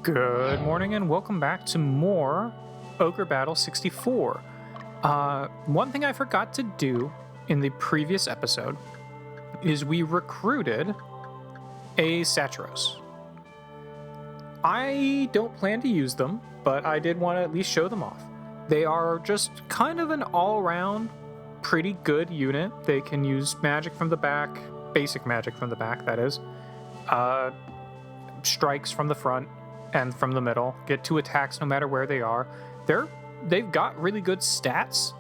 Good morning and welcome back to more Ogre Battle 64. One thing I forgot to do in the previous episode is we recruited a Satros. I don't plan to use them, but I did want to at least show them off. They are just kind of an all-around pretty good unit. They can use magic from the back, basic magic from the back, that is. Strikes from the front and from the middle, get 2 attacks no matter where they are. They've got really good stats.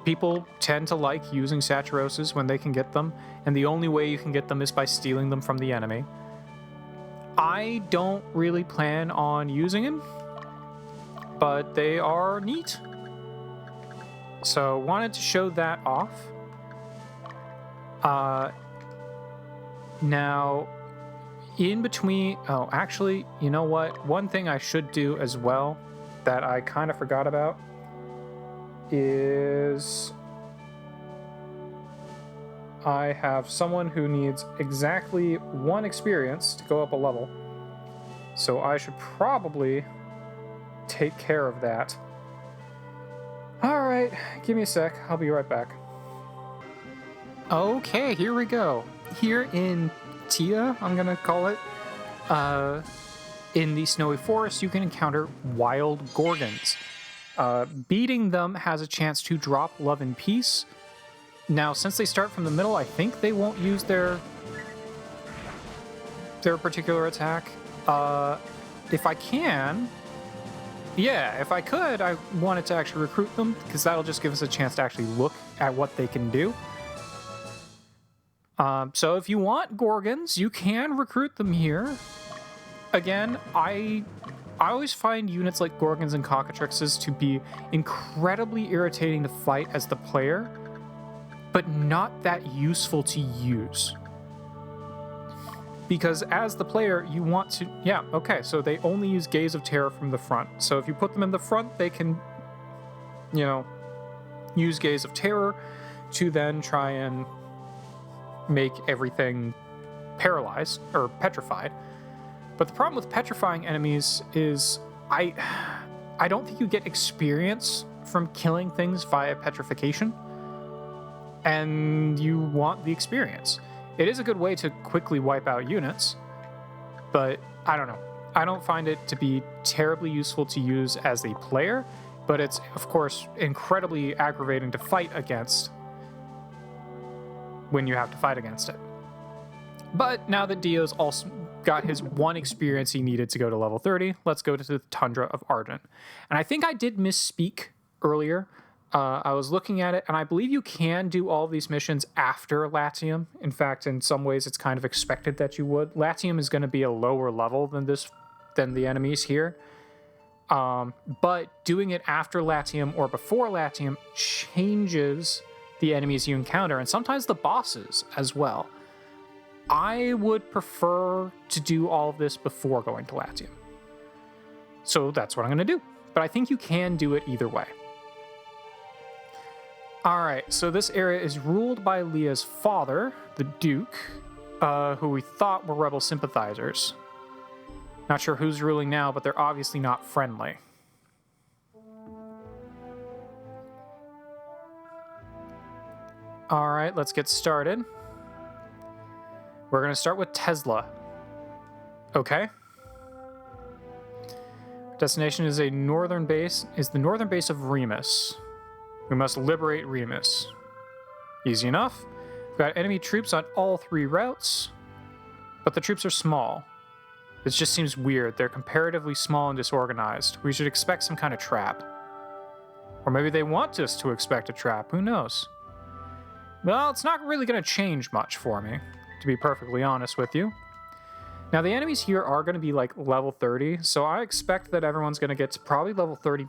People tend to like using Saturoses when they can get them, and the only way you can get them is by stealing them from the enemy. I don't really plan on using them, but they are neat. So wanted to show that off. Now, in between, actually, you know what? One thing I should do as well that I kind of forgot about is I have someone who needs exactly 1 experience to go up a level. So I should probably take care of that. All right, give me a sec. I'll be right back. Okay, here we go. Here in Tia, I'm gonna call it. In the snowy forest, you can encounter wild gorgons. Beating them has a chance to drop love and peace. Now, since they start from the middle, I think they won't use their particular attack. If I can, if I could, I wanted to actually recruit them, because that'll just give us a chance to actually look at what they can do. So if you want Gorgons, you can recruit them here. Again, I always find units like Gorgons and Cockatrixes to be incredibly irritating to fight as the player, but not that useful to use. Because as the player, you want to... so they only use Gaze of Terror from the front. So if you put them in the front, they can, use Gaze of Terror to then try and make everything paralyzed or petrified. But the problem with petrifying enemies is I don't think you get experience from killing things via petrification, and you want the experience. It is a good way to quickly wipe out units, but I don't know. I don't find it to be terribly useful to use as a player, but it's, of course, incredibly aggravating to fight against when you have to fight against it. But now that Dio's also got his 1 experience he needed to go to level 30, let's go to the Tundra of Argent. And I think I did misspeak earlier. I was looking at it, and I believe you can do all of these missions after Latium. In fact, in some ways, it's kind of expected that you would. Latium is going to be a lower level than the enemies here. But doing it after Latium or before Latium changes the enemies you encounter, and sometimes the bosses as well. I would prefer to do all of this before going to Latium. So that's what I'm going to do. But I think you can do it either way. Alright, so this area is ruled by Leia's father, the Duke, who we thought were rebel sympathizers. Not sure who's ruling now, but they're obviously not friendly. Alright, let's get started. We're going to start with Tesla. Okay. Destination is the northern base of Remus. We must liberate Remus. Easy enough. We've got enemy troops on all 3 routes, but the troops are small. This just seems weird. They're comparatively small and disorganized. We should expect some kind of trap. Or maybe they want us to expect a trap. Who knows? Well, it's not really going to change much for me, to be perfectly honest with you. Now, the enemies here are going to be like level 30, so I expect that everyone's going to get to probably level 30.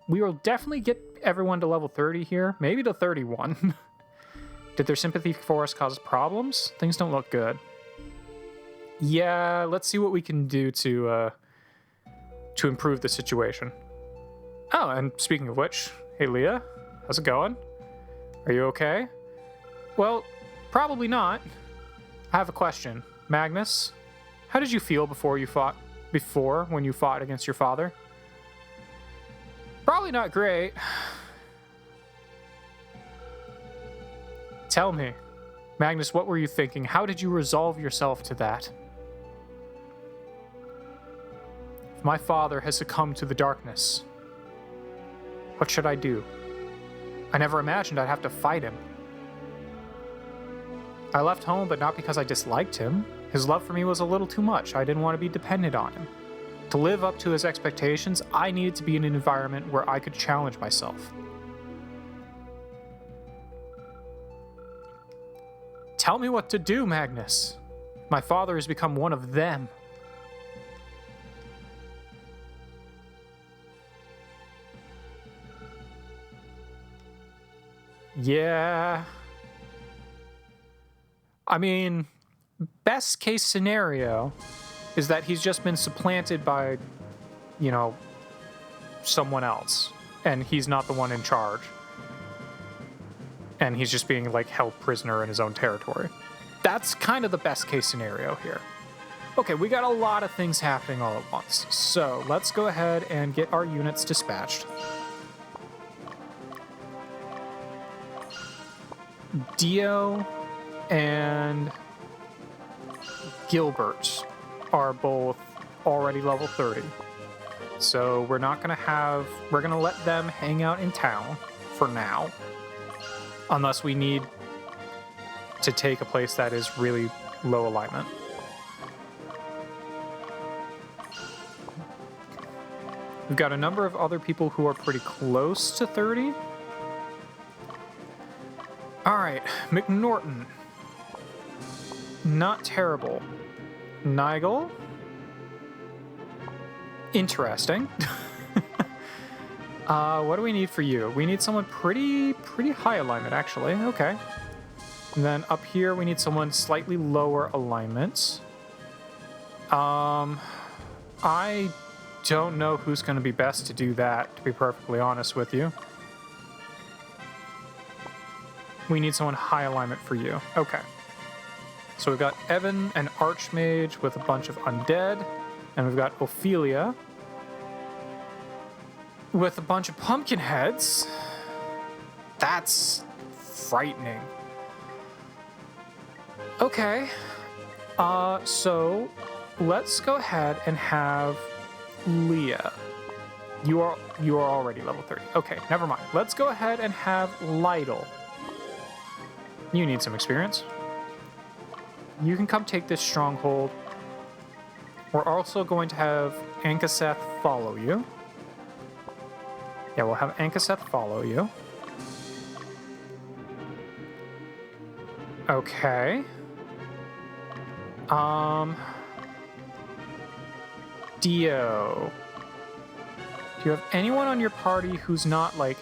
We will definitely get everyone to level 30 here, maybe to 31. Did their sympathy for us cause problems? Things don't look good. Yeah, let's see what we can do to improve the situation. Oh, and speaking of which, hey Leia, how's it going? Are you okay? Well, probably not. I have a question. Magnus, How did you feel when you fought against your father? Probably not great. Tell me, Magnus, what were you thinking? How did you resolve yourself to that? If my father has succumbed to the darkness, what should I do? I never imagined I'd have to fight him. I left home, but not because I disliked him. His love for me was a little too much. I didn't want to be dependent on him. To live up to his expectations, I needed to be in an environment where I could challenge myself. Tell me what to do, Magnus. My father has become one of them. Yeah. I mean, best case scenario is that he's just been supplanted by, you know, someone else, and he's not the one in charge. And he's just being, like, held prisoner in his own territory. That's kind of the best case scenario here. Okay, we got a lot of things happening all at once. So let's go ahead and get our units dispatched. Dio and Gilbert are both already level 30. So we're gonna let them hang out in town for now. Unless we need to take a place that is really low alignment. We've got a number of other people who are pretty close to 30. Alright, McNorton. Not terrible. Nigel. Interesting. What do we need for you? We need someone pretty high alignment, actually. Okay. And then up here, we need someone slightly lower alignment. I don't know who's going to be best to do that, to be perfectly honest with you. We need someone high alignment for you. Okay. So we've got Evan, an Archmage with a bunch of undead. And we've got Ophelia with a bunch of pumpkin heads. That's frightening. Okay. So let's go ahead and have Leia. You are already level 30. Okay, never mind. Let's go ahead and have Lytle. You need some experience. You can come take this stronghold. We're also going to have Ankaseth follow you. Yeah, we'll have Ankaseth follow you. Okay. Dio. Do you have anyone on your party who's not, like,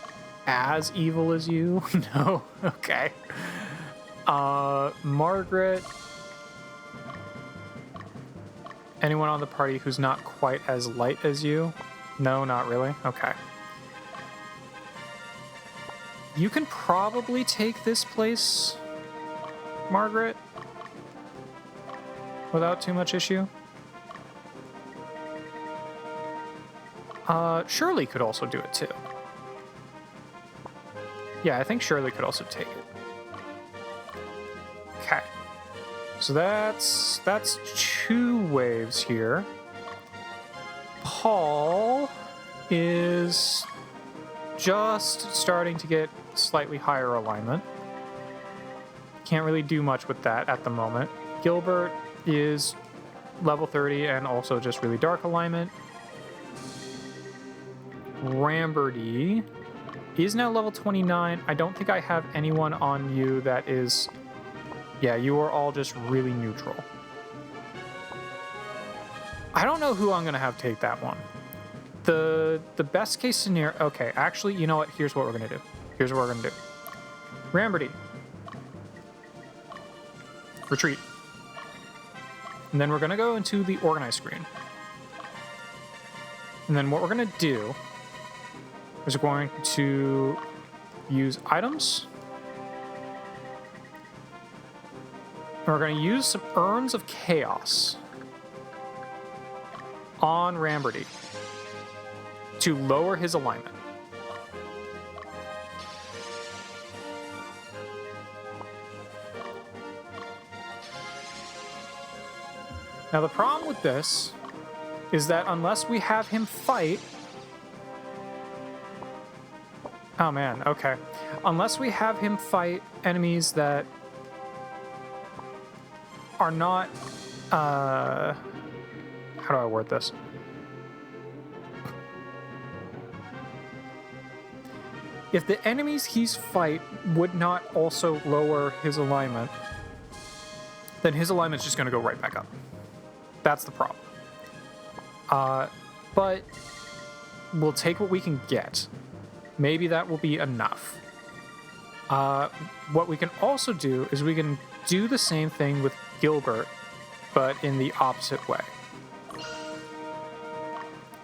as evil as you? No? Okay. Margaret. Anyone on the party who's not quite as light as you? No, not really? Okay. You can probably take this place, Margaret, without too much issue. Shirley could also do it too. Yeah, I think Shirley could also take it. Okay. So that's 2 waves here. Paul is just starting to get slightly higher alignment. Can't really do much with that at the moment. Gilbert is level 30 and also just really dark alignment. Ramberty is now level 29. I don't think I have anyone on you that is... Yeah, you are all just really neutral. I don't know who I'm going to have take that one. The best case scenario... Okay, actually, you know what? Here's what we're going to do. Here's what we're going to do. Ramberty. Retreat. And then we're going to go into the organize screen. And then what we're going to do is we're going to use items. And we're going to use some urns of chaos. on Ramberty to lower his alignment. Now the problem with this is that unless we have him fight... Oh man, okay. Unless we have him fight enemies that are not... How do I word this? If the enemies he's fight would not also lower his alignment, then his alignment's just going to go right back up. That's the problem. But we'll take what we can get. Maybe that will be enough. What we can also do is we can do the same thing with Gilbert, but in the opposite way.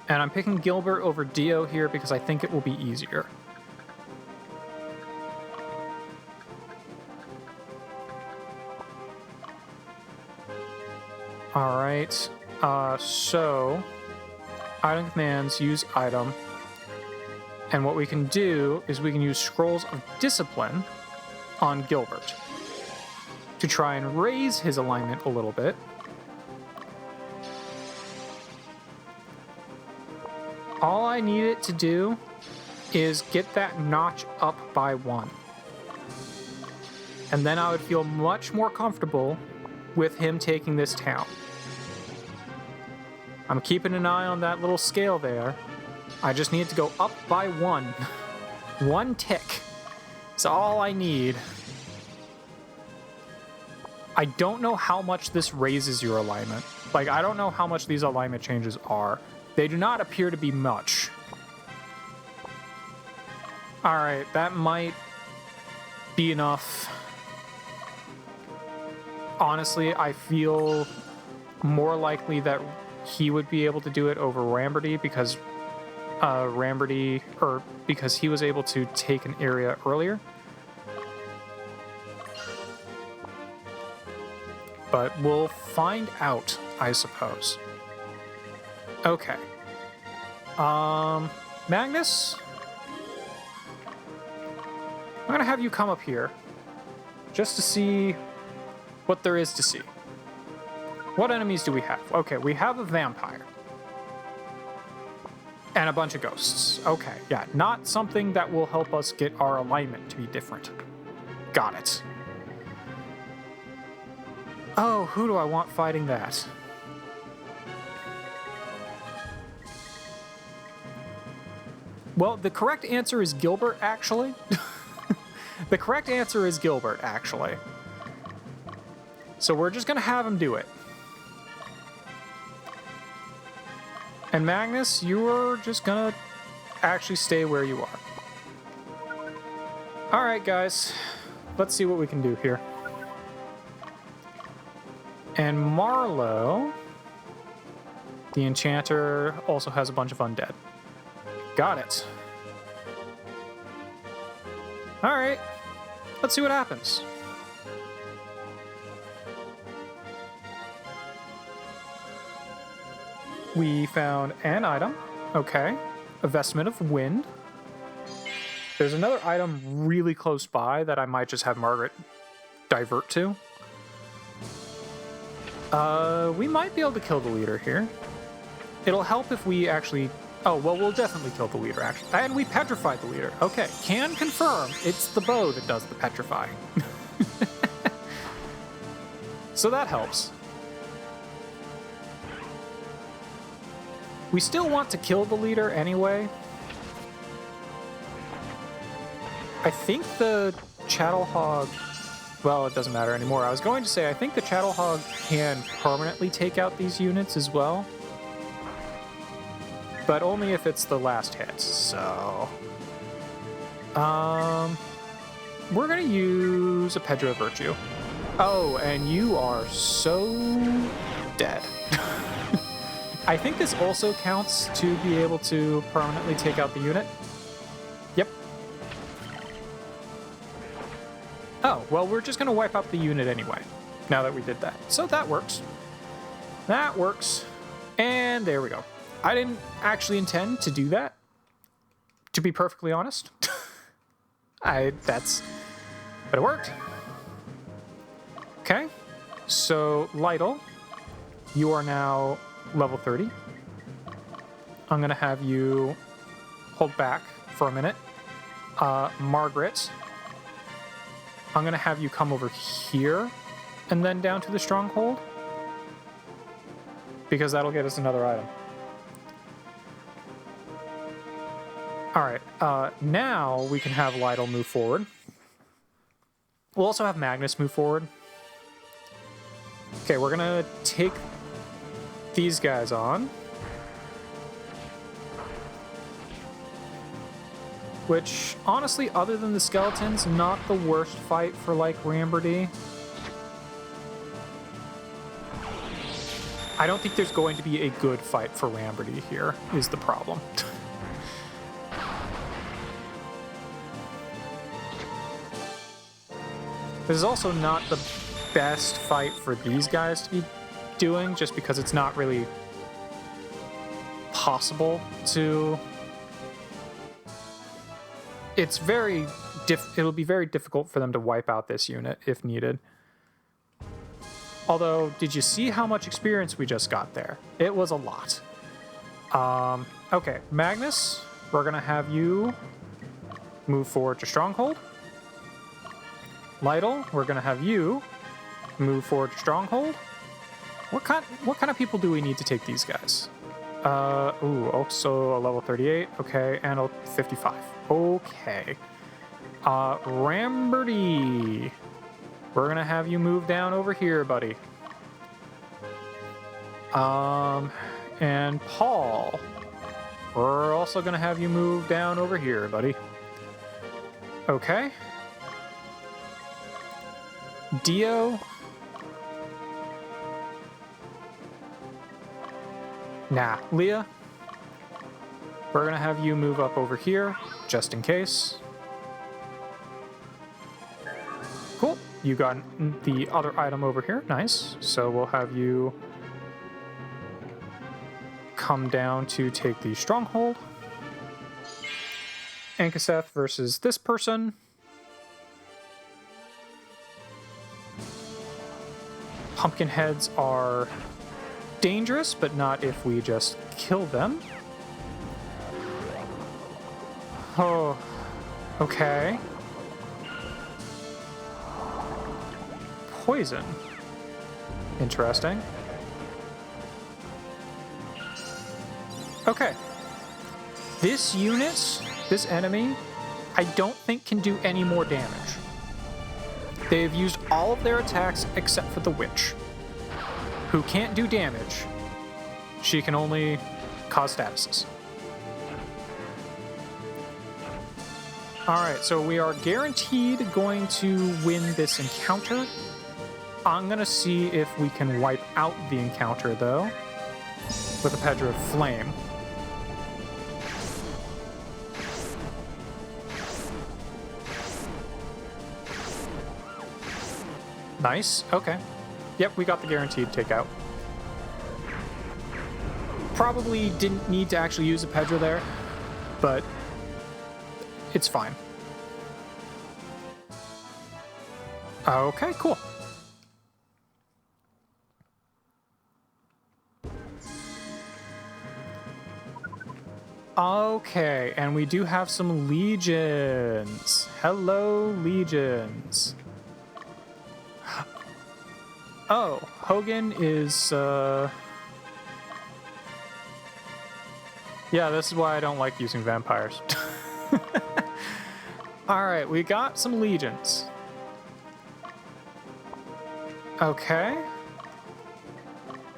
And I'm picking Gilbert over Dio here because I think it will be easier. Alright, so item commands, use item. And what we can do is we can use Scrolls of Discipline on Gilbert to try and raise his alignment a little bit. All I need it to do is get that notch up by 1. And then I would feel much more comfortable with him taking this town. I'm keeping an eye on that little scale there. I just need it to go up by 1. 1 tick. That's all I need. I don't know how much this raises your alignment. Like, I don't know how much these alignment changes are. They do not appear to be much. Alright, that might be enough. Honestly, I feel more likely that he would be able to do it over Ramberty because because he was able to take an area earlier. But we'll find out, I suppose. Okay. Magnus? I'm gonna have you come up here just to see what there is to see. What enemies do we have? Okay, we have a vampire. And a bunch of ghosts. Okay, yeah, not something that will help us get our alignment to be different. Got it. Oh, who do I want fighting that? Well, the correct answer is Gilbert, actually. The correct answer is Gilbert, actually. So we're just gonna have him do it. And Magnus, you're just gonna actually stay where you are. Alright, guys. Let's see what we can do here. And Marlowe, the enchanter, also has a bunch of undead. Got it. Alright. Let's see what happens. We found an item. Okay. A vestment of wind. There's another item really close by that I might just have Margaret divert to. We might be able to kill the leader here. It'll help if we actually... Oh, well, we'll definitely kill the leader, actually. And we petrified the leader. Okay, can confirm it's the bow that does the petrifying. So that helps. We still want to kill the leader anyway. I think the Chattel Hog... Well, it doesn't matter anymore. I was going to say, I think the Chattel Hog can permanently take out these units as well. But only if it's the last hit, so... We're gonna use a Pedro Virtue. Oh, and you are so dead. I think this also counts to be able to permanently take out the unit. Yep. Oh, well, we're just gonna wipe out the unit anyway, now that we did that. So that works. That works. And there we go. I didn't actually intend to do that, to be perfectly honest. But it worked. Okay, so Lytle, you are now level 30. I'm gonna have you hold back for a minute. Margaret, I'm gonna have you come over here and then down to the stronghold, because that'll get us another item. Alright, now we can have Lytle move forward. We'll also have Magnus move forward. Okay, we're gonna take these guys on. Which, honestly, other than the skeletons, not the worst fight for, like, Ramberdy. I don't think there's going to be a good fight for Ramberdy here, is the problem. This is also not the best fight for these guys to be doing, just because it's not really possible to... It'll be very difficult for them to wipe out this unit if needed. Although, did you see how much experience we just got there? It was a lot. Okay, Magnus, we're gonna have you move forward to Stronghold. Lytle, we're gonna have you move forward to Stronghold. What kind of people do we need to take these guys? Also a level 38, okay, and a 55. Okay. Ramberdy, we're gonna have you move down over here, buddy. And Paul, we're also gonna have you move down over here, buddy. Okay. Dio. Nah, Leia. We're gonna have you move up over here, just in case. Cool. You got the other item over here. Nice. So we'll have you come down to take the stronghold. Ankaseth versus this person. Pumpkin heads are dangerous, but not if we just kill them. Oh, okay. Poison. Interesting. Okay. This unit, this enemy, I don't think can do any more damage. They've used all of their attacks except for the witch, who can't do damage. She can only cause statuses. Alright, so we are guaranteed going to win this encounter. I'm gonna see if we can wipe out the encounter, though, with a Pedro Flame. Nice, okay. Yep, we got the guaranteed takeout. Probably didn't need to actually use a Pedro there, but it's fine. Okay, cool. Okay, and we do have some legions. Hello, legions. Oh, Hogan is, yeah, this is why I don't like using vampires. Alright, we got some legions. Okay.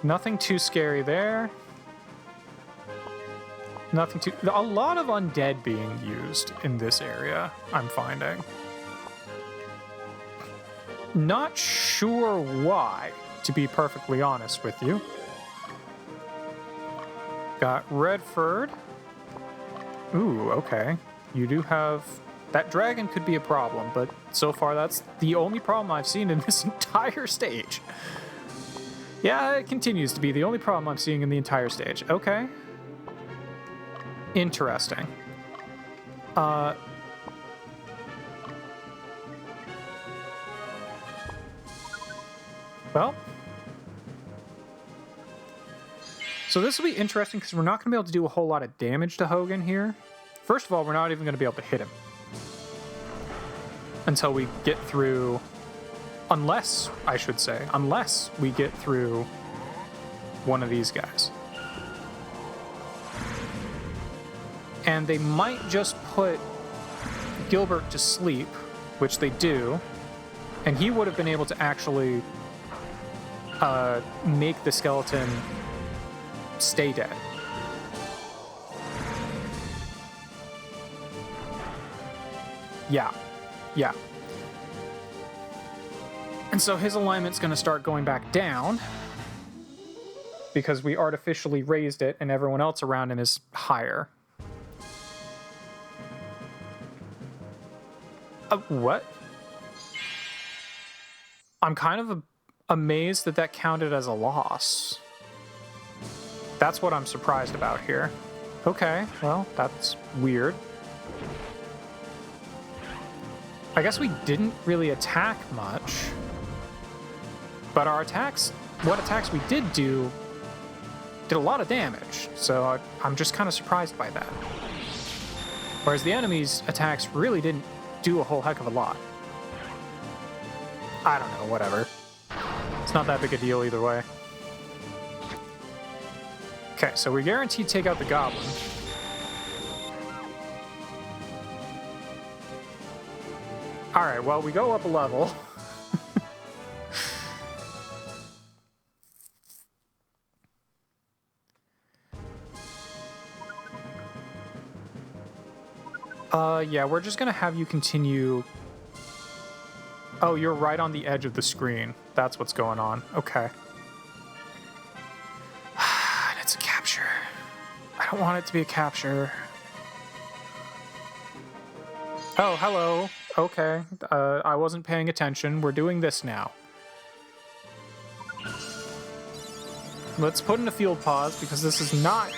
Nothing too scary there. Nothing too... A lot of undead being used in this area, I'm finding. Not sure why, to be perfectly honest with you. Got Redford. Ooh, okay. You do have... That dragon could be a problem, but so far that's the only problem I've seen in this entire stage. Yeah, it continues to be the only problem I'm seeing in the entire stage. Okay. Interesting. Well. So this will be interesting because we're not going to be able to do a whole lot of damage to Hogan here. First of all, we're not even going to be able to hit him. Until we get through... Unless, I should say, unless we get through one of these guys. And they might just put Gilbert to sleep, which they do, and he would have been able to actually make the skeleton stay dead. Yeah. And so his alignment's going to start going back down because we artificially raised it and everyone else around him is higher. What? I'm kind of amazed that that counted as a loss. That's what I'm surprised about here. Okay, well, that's weird. I guess we didn't really attack much. But our attacks, what attacks we did do, did a lot of damage. So I'm just kind of surprised by that. Whereas the enemy's attacks really didn't do a whole heck of a lot. I don't know, whatever. It's not that big a deal either way. Okay, so we guaranteed take out the goblin. Alright, well, we go up a level. Yeah, we're just gonna have you continue... Oh, you're right on the edge of the screen. That's what's going on. Okay. It's a capture. I don't want it to be a capture. Oh, hello. Okay. I wasn't paying attention. We're doing this now. Let's put in a field pause because this is not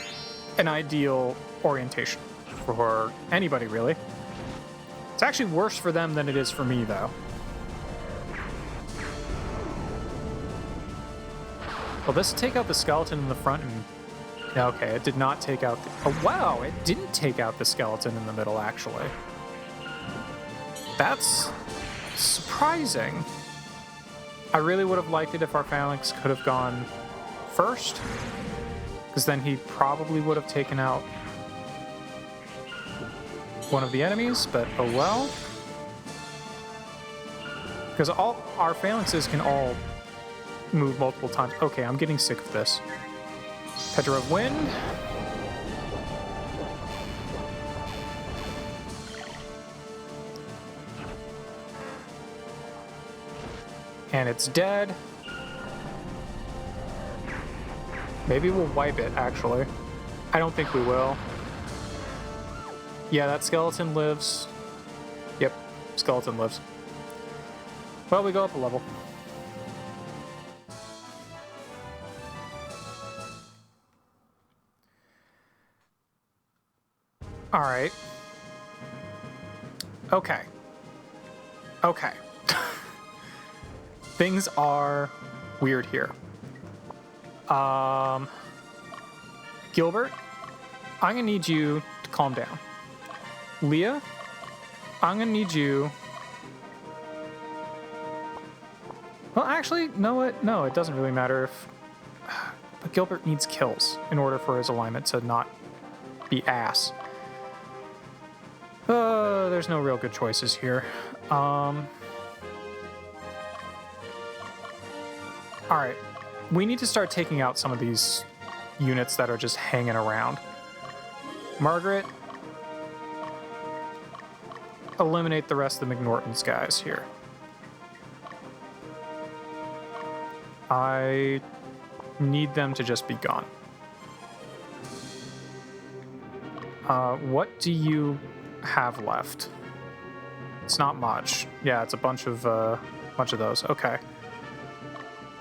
an ideal orientation for anybody, really. It's actually worse for them than it is for me, though. Well, this will take out the skeleton in the front and... Okay, it did not take out the... Oh, wow, it didn't take out the skeleton in the middle, actually. That's surprising. I really would have liked it if our phalanx could have gone first, because then he probably would have taken out one of the enemies, but oh well. Because all our phalanxes can all move multiple times. Okay, I'm getting sick of this. Petra of Wind. And it's dead. Maybe we'll wipe it, actually. I don't think we will. Yeah, that skeleton lives. Yep, skeleton lives. Well, we go up a level. All right. Okay. Okay. Things are weird here. Gilbert, I'm gonna need you to calm down. Leia, I'm gonna need you... Well, actually, know what? No, it doesn't really matter if... But Gilbert needs kills in order for his alignment to not be ass. There's no real good choices here. Alright, we need to start taking out some of these units that are just hanging around. Margaret, eliminate the rest of the McNorton's guys here. I need them to just be gone. What do you have left? It's not much. Yeah, it's a bunch of those. Okay.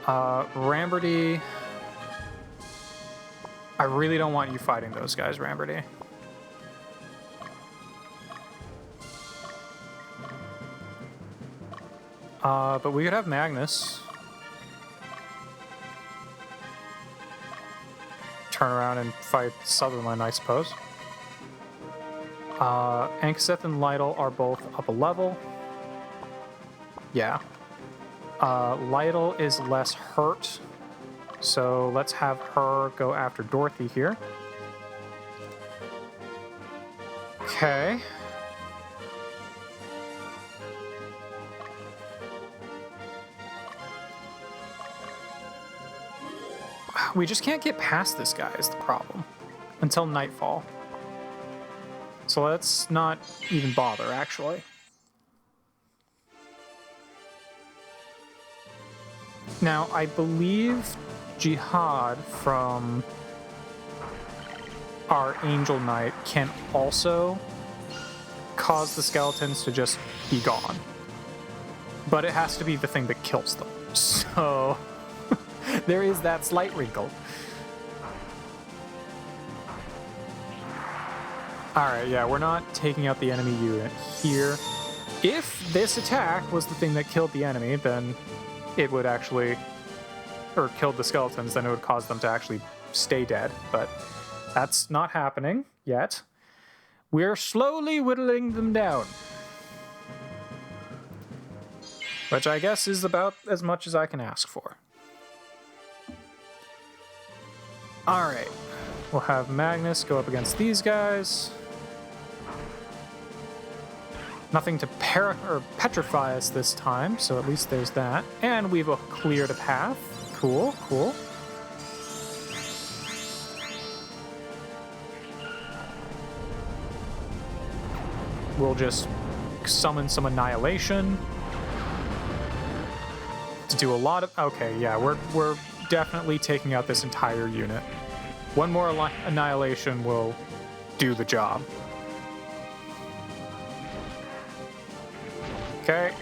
Ramberty. I really don't want you fighting those guys, Ramberty. But we could have Magnus. Turn around and fight Sutherland, I suppose. Ankaseth and Lytle are both up a level. Yeah. Lytle is less hurt, so let's have her go after Dorothy here. Okay. We just can't get past this guy is the problem. Until nightfall. So let's not even bother, actually. Now, I believe Jihad from our Angel Knight can also cause the skeletons to just be gone. But it has to be the thing that kills them. So... there is that slight wrinkle. Alright, yeah, we're not taking out the enemy unit here. If this attack was the thing that killed the enemy, then it would actually... or killed the skeletons, then it would cause them to actually stay dead. But that's not happening yet. We're slowly whittling them down. Which I guess is about as much as I can ask for. Alright, we'll have Magnus go up against these guys. Nothing to petrify us this time, so at least there's that. And we've cleared a path. Cool, cool. We'll just summon some Annihilation. To do a lot of... okay, yeah, we're definitely taking out this entire unit. One more Annihilation will do the job. Okay.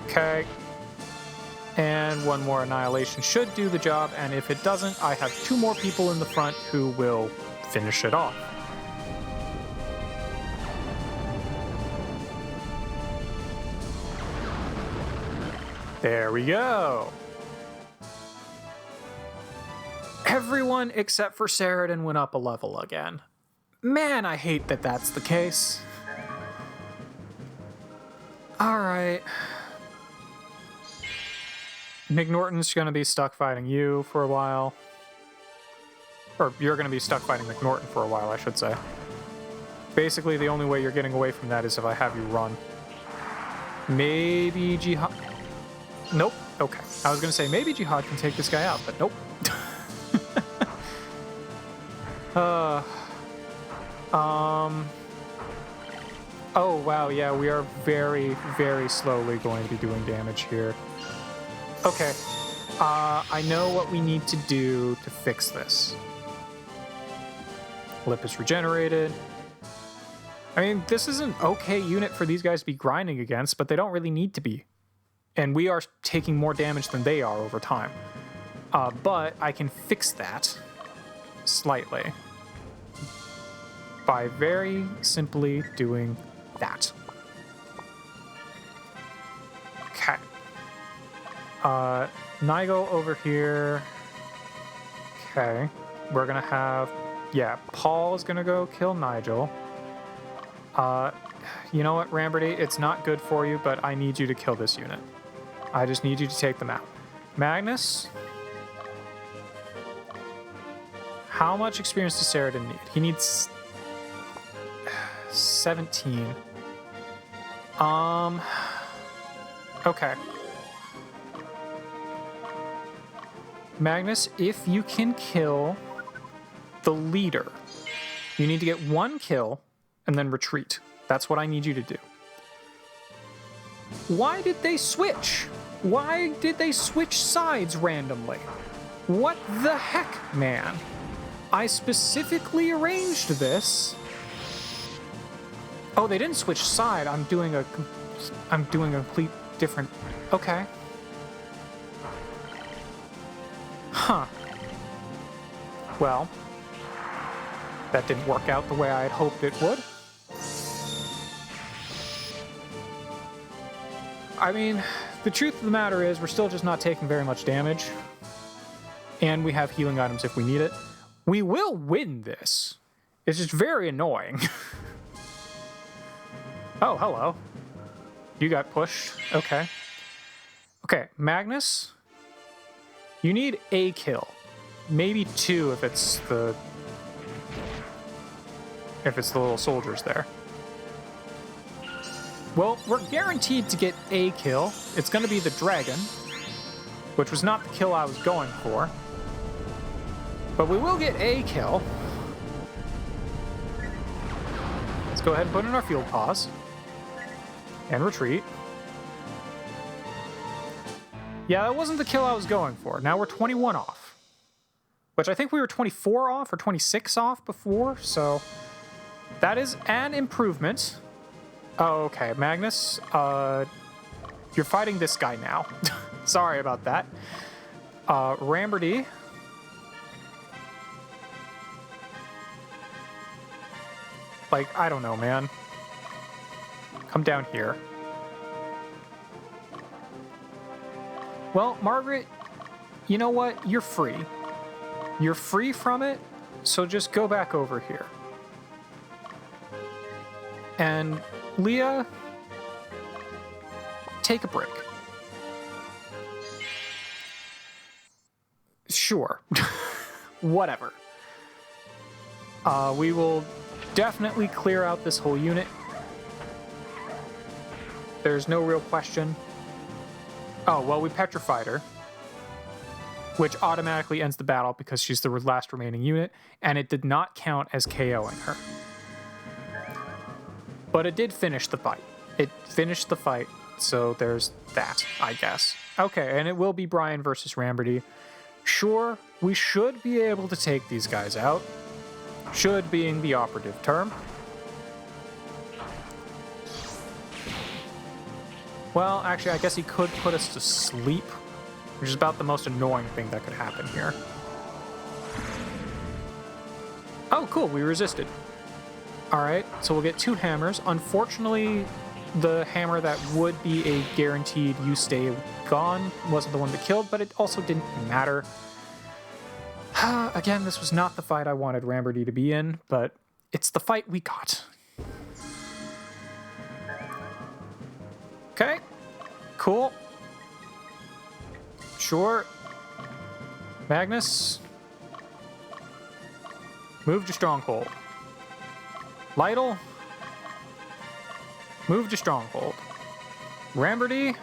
Okay. And one more Annihilation should do the job, and if it doesn't, I have 2 more people in the front who will finish it off. There we go. Everyone except for Saradin went up a level again. Man, I hate that that's the case. Alright. McNorton's gonna be stuck fighting you for a while. Or you're gonna be stuck fighting McNorton for a while, I should say. Basically, the only way you're getting away from that is if I have you run. Maybe Jihad... nope. Okay. I was gonna say, maybe Jihad can take this guy out, but nope. Oh, wow, yeah, we are very, very slowly going to be doing damage here. Okay. I know what we need to do to fix this. Lip is regenerated. I mean, this is an okay unit for these guys to be grinding against, but they don't really need to be. And we are taking more damage than they are over time. But I can fix that slightly by very simply doing that. Okay. Nigel over here. Okay. We're gonna have... yeah, Paul is gonna go kill Nigel. You know what, Ramberty? It's not good for you, but I need you to kill this unit. I just need you to take them out. Magnus? How much experience does Saradin need? He needs... 17. Okay. Magnus, if you can kill the leader, you need to get 1 kill and then retreat. That's what I need you to do. Why did they switch? Why did they switch sides randomly? What the heck, man? I specifically arranged this. Oh, they didn't switch side. I'm doing a complete different... okay. Huh. Well, that didn't work out the way I had hoped it would. I mean, the truth of the matter is we're still just not taking very much damage. And we have healing items if we need it. We will win this. It's just very annoying. Oh, hello. You got pushed. Okay. Okay, Magnus. You need a kill. Maybe 2 if it's the little soldiers there. Well, we're guaranteed to get a kill. It's going to be the dragon, which was not the kill I was going for. But we will get a kill. Let's go ahead and put in our field pause. And retreat. Yeah, that wasn't the kill I was going for. Now we're 21 off. Which I think we were 24 off or 26 off before, so that is an improvement. Oh, okay, Magnus, you're fighting this guy now. Sorry about that. Ramberdy. Like, I don't know, man. Come down here. Well, Margaret, you know what? You're free. You're free from it, so just go back over here. And Leia, take a break. Sure. Whatever. We will definitely clear out this whole unit. There's no real question. Oh, well, we petrified her, which automatically ends the battle because she's the last remaining unit, and it did not count as KOing her. But it did finish the fight. It finished the fight, so there's that, I guess. Okay, and it will be Brian versus Ramberdy. Sure, we should be able to take these guys out. Should being the operative term. Well, actually, I guess he could put us to sleep, which is about the most annoying thing that could happen here. Oh, cool, we resisted. All right, so we'll get 2 hammers. Unfortunately, the hammer that would be a guaranteed you stay gone wasn't the one that killed, but it also didn't matter. Again, this was not the fight I wanted Ramberdy to be in, but it's the fight we got. Okay, cool. Sure. Magnus, move to stronghold. Lytle, move to stronghold. Ramberdy,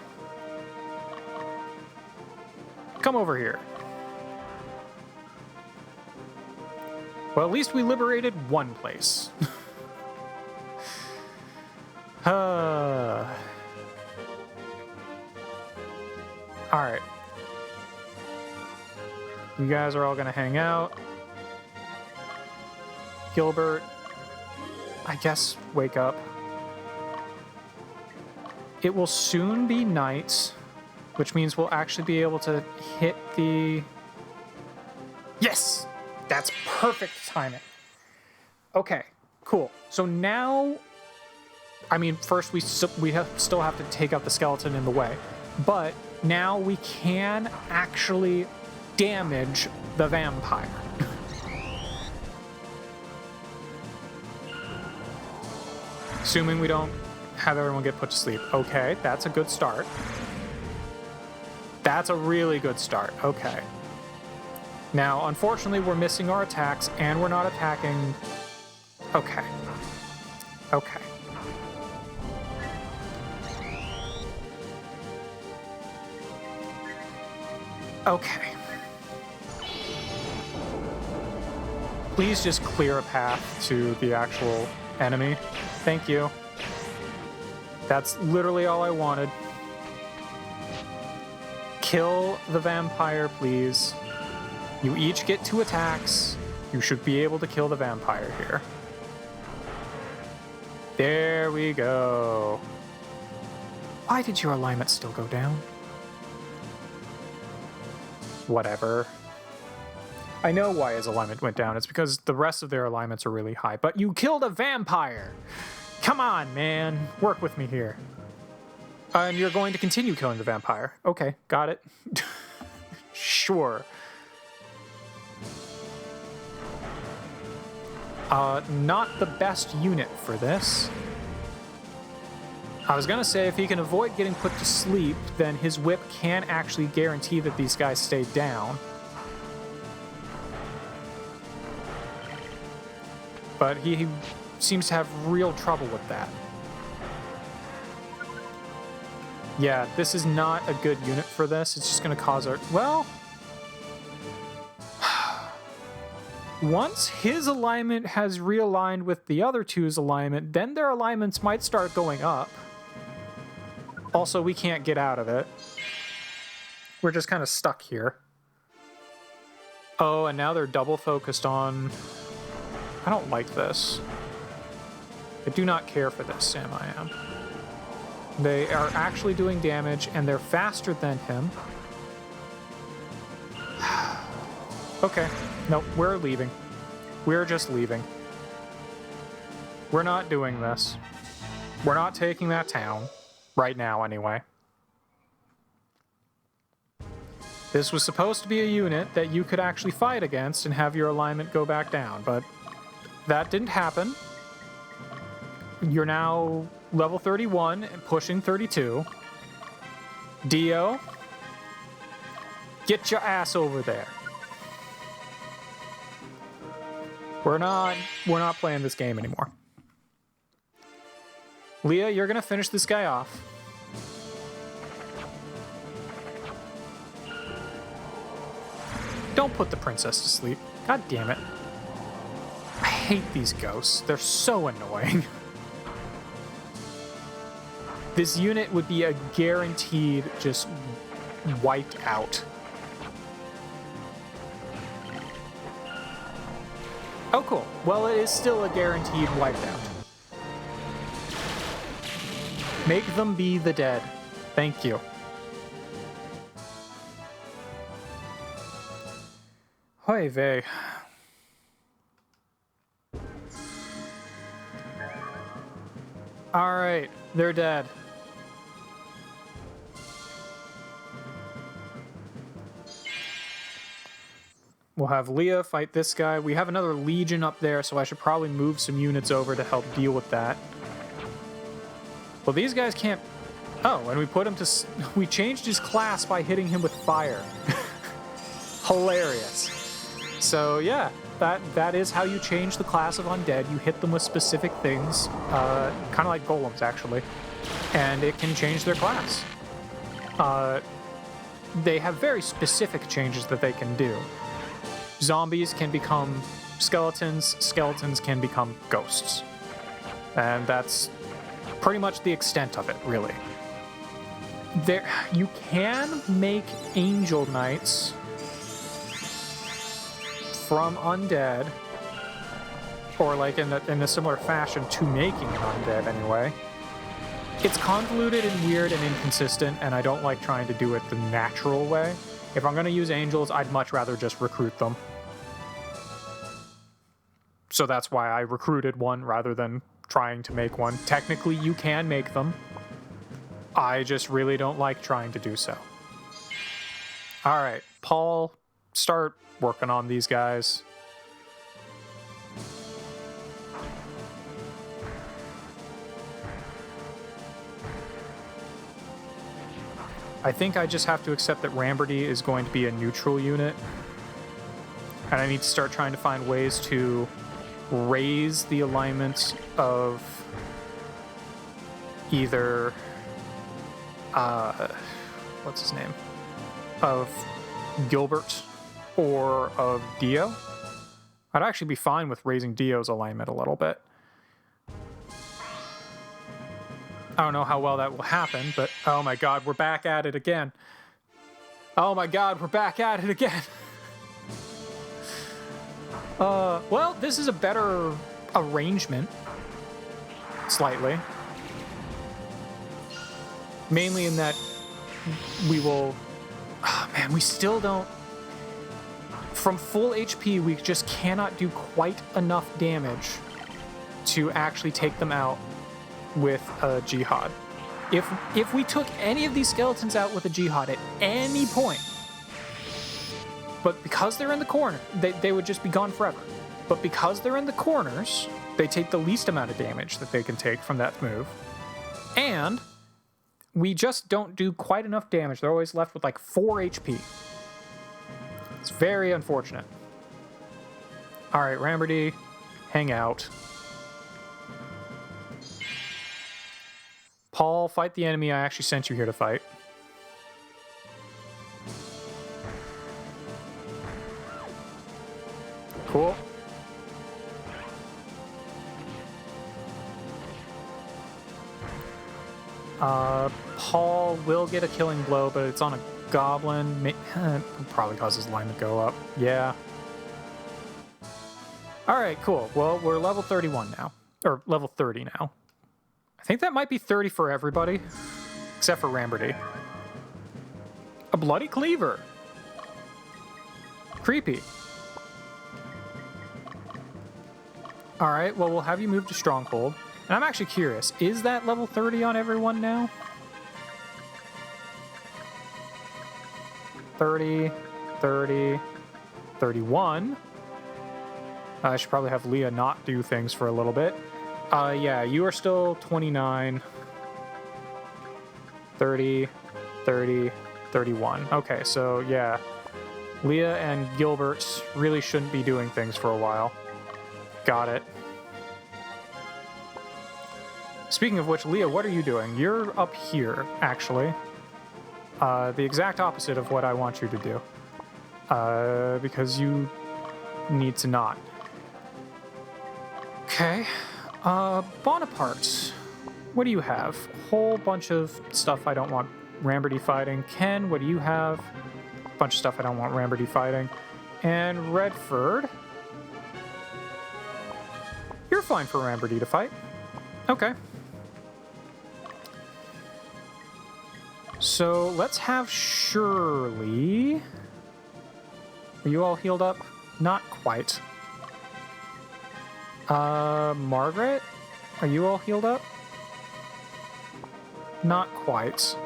come over here. Well, at least we liberated one place. Alright. You guys are all gonna hang out. Gilbert, I guess wake up. It will soon be night, which means we'll actually be able to hit the... Yes! That's perfect timing. Okay, cool. So now, I mean, first we still have to take out the skeleton in the way, but now we can actually damage the vampire. Assuming we don't have everyone get put to sleep. Okay, that's a good start. That's a really good start. Okay. Now, unfortunately, we're missing our attacks, and we're not attacking... Okay. Okay. Okay. Please just clear a path to the actual enemy. Thank you. That's literally all I wanted. Kill the vampire, please. You each get 2 attacks. You should be able to kill the vampire here. There we go. Why did your alignment still go down? Whatever. I know why his alignment went down. It's because the rest of their alignments are really high. But you killed a vampire! Come on, man. Work with me here. And you're going to continue killing the vampire. Okay, got it. Sure. Not the best unit for this. I was gonna say if he can avoid getting put to sleep, then his whip can actually guarantee that these guys stay down. But he seems to have real trouble with that. Yeah, this is not a good unit for this. It's just gonna cause our... Well... Once his alignment has realigned with the other two's alignment, then their alignments might start going up. Also, we can't get out of it. We're just kind of stuck here. Oh, and now they're double focused on... I don't like this. I do not care for this, Sam I am. They are actually doing damage, and they're faster than him. Okay. Nope, we're leaving. We're just leaving. We're not doing this. We're not taking that town. Right now, anyway. This was supposed to be a unit that you could actually fight against and have your alignment go back down, but that didn't happen. You're now level 31 and pushing 32. Dio, get your ass over there. We're not playing this game anymore. Leia, you're gonna finish this guy off. Don't put the princess to sleep. God damn it. I hate these ghosts. They're so annoying. This unit would be a guaranteed just wiped out. Oh, cool. Well, it is still a guaranteed wiped out. Make them be the dead. Thank you. Oy vey. Alright, they're dead. We'll have Leia fight this guy. We have another Legion up there, so I should probably move some units over to help deal with that. Well, these guys can't... Oh, and we put him to... We changed his class by hitting him with fire. Hilarious. So, yeah, that is how you change the class of undead. You hit them with specific things, kind of like golems, actually, and it can change their class. They have very specific changes that they can do. Zombies can become skeletons, skeletons can become ghosts. And that's pretty much the extent of it, really. You can make angel knights from undead, or like in a similar fashion to making an undead anyway. It's convoluted and weird and inconsistent, and I don't like trying to do it the natural way. If I'm going to use angels, I'd much rather just recruit them. So that's why I recruited one rather than trying to make one. Technically, you can make them. I just really don't like trying to do so. All right, Paul, start working on these guys. I think I just have to accept that Ramberty is going to be a neutral unit. And I need to start trying to find ways to raise the alignments of either... what's his name? Of Gilbert or of Dio. I'd actually be fine with raising Dio's alignment a little bit. I don't know how well that will happen, but oh my god, we're back at it again. Oh my god, we're back at it again. Well, this is a better arrangement. Slightly. Mainly in that we will... Oh man, we still don't... from full HP, we just cannot do quite enough damage to actually take them out with a Jihad. If we took any of these skeletons out with a Jihad at any point, but because they're in the corner, they would just be gone forever. But because they're in the corners, they take the least amount of damage that they can take from that move. And we just don't do quite enough damage. They're always left with like 4 HP. It's very unfortunate. All right, Ramberdy, hang out. Paul, fight the enemy I actually sent you here to fight. Cool. Paul will get a killing blow, but it's on a goblin. It probably causes his line to go up. Yeah. Alright, cool. Well, we're level 31 now. Or level 30 now. I think that might be 30 for everybody. Except for Ramberdy. A bloody cleaver. Creepy. Alright, well, we'll have you move to Stronghold. And I'm actually curious, is that level 30 on everyone now? 30, 30, 31. I should probably have Leia not do things for a little bit. Yeah, you are still 29, 30, 30, 31. Okay, so yeah. Leia and Gilbert really shouldn't be doing things for a while. Got it. Speaking of which, Leia, what are you doing? You're up here, actually. The exact opposite of what I want you to do. Because you need to not. Okay. Bonaparte. What do you have? A whole bunch of stuff I don't want Ramberdy fighting. Ken, what do you have? A bunch of stuff I don't want Ramberdy fighting. And Redford. You're fine for Ramberdy to fight. Okay. So let's have Shirley. Are you all healed up? Not quite. Margaret? Are you all healed up? Not quite.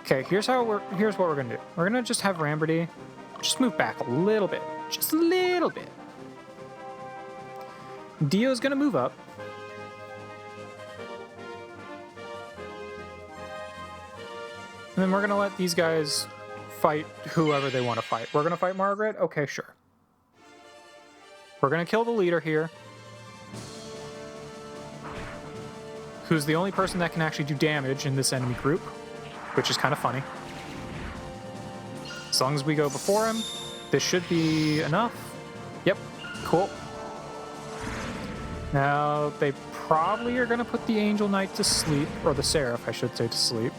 Okay, here's what we're gonna do. We're gonna just have Ramberdy just move back a little bit. Just a little bit. Dio's gonna move up. And then we're gonna let these guys fight whoever they want to fight. We're gonna fight Margaret? Okay, sure. We're gonna kill the leader here, who's the only person that can actually do damage in this enemy group, which is kind of funny. As long as we go before him, this should be enough. Yep, cool. Now, they probably are gonna put the Angel Knight to sleep, or the Seraph, I should say, to sleep.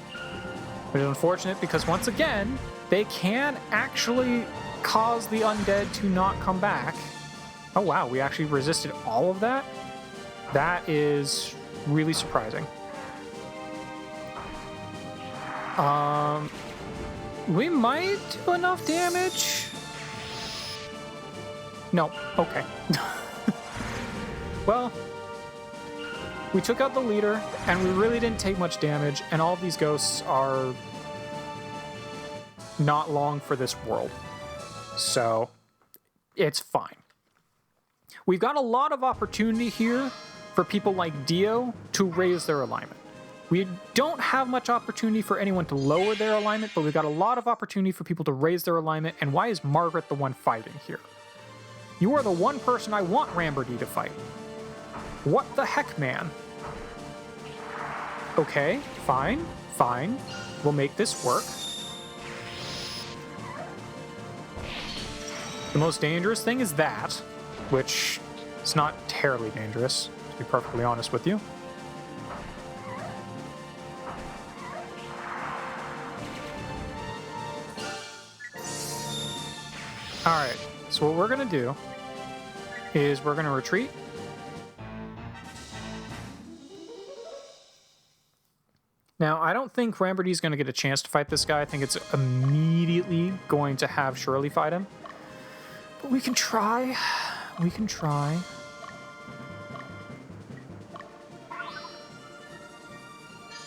Which is unfortunate because, once again, they can actually cause the undead to not come back. Oh wow, we actually resisted all of that? That is really surprising. We might do enough damage. No, okay. Well, we took out the leader, and we really didn't take much damage, and all of these ghosts are not long for this world. So, it's fine. We've got a lot of opportunity here for people like Dio to raise their alignment. We don't have much opportunity for anyone to lower their alignment, but we've got a lot of opportunity for people to raise their alignment, and why is Margaret the one fighting here? You are the one person I want Ramberdy to fight. What the heck, man? Okay, fine, fine. We'll make this work. The most dangerous thing is that, which is not terribly dangerous, to be perfectly honest with you. Alright, so what we're going to do is we're going to retreat. Now, I don't think Ramberdy's going to get a chance to fight this guy. I think it's immediately going to have Shirley fight him. We can try. We can try.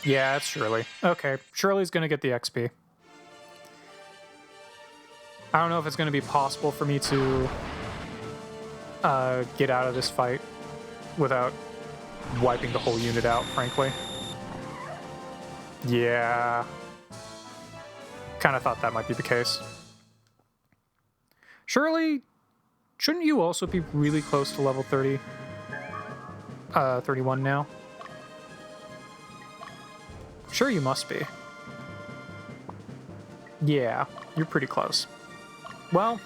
Yeah, it's Shirley. Okay, Shirley's gonna get the XP. I don't know if it's gonna be possible for me to get out of this fight without wiping the whole unit out, frankly. Yeah. Kind of thought that might be the case. Shirley, shouldn't you also be really close to level 30? 31 now? Sure you must be. Yeah, you're pretty close. Well,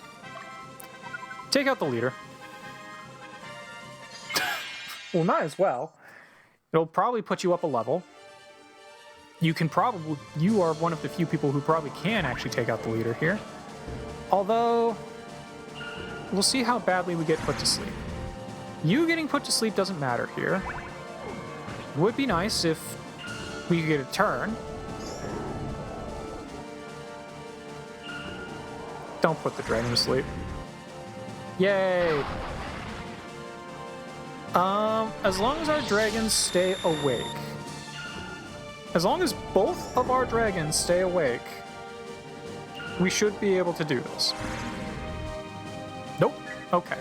take out the leader. Well, might as well. It'll probably put you up a level. You are one of the few people who probably can actually take out the leader here. Although, we'll see how badly we get put to sleep. You getting put to sleep doesn't matter here. It would be nice if we could get a turn. Don't put the dragon to sleep. Yay! As long as our dragons stay awake. As long as both of our dragons stay awake, we should be able to do this. Nope. Okay.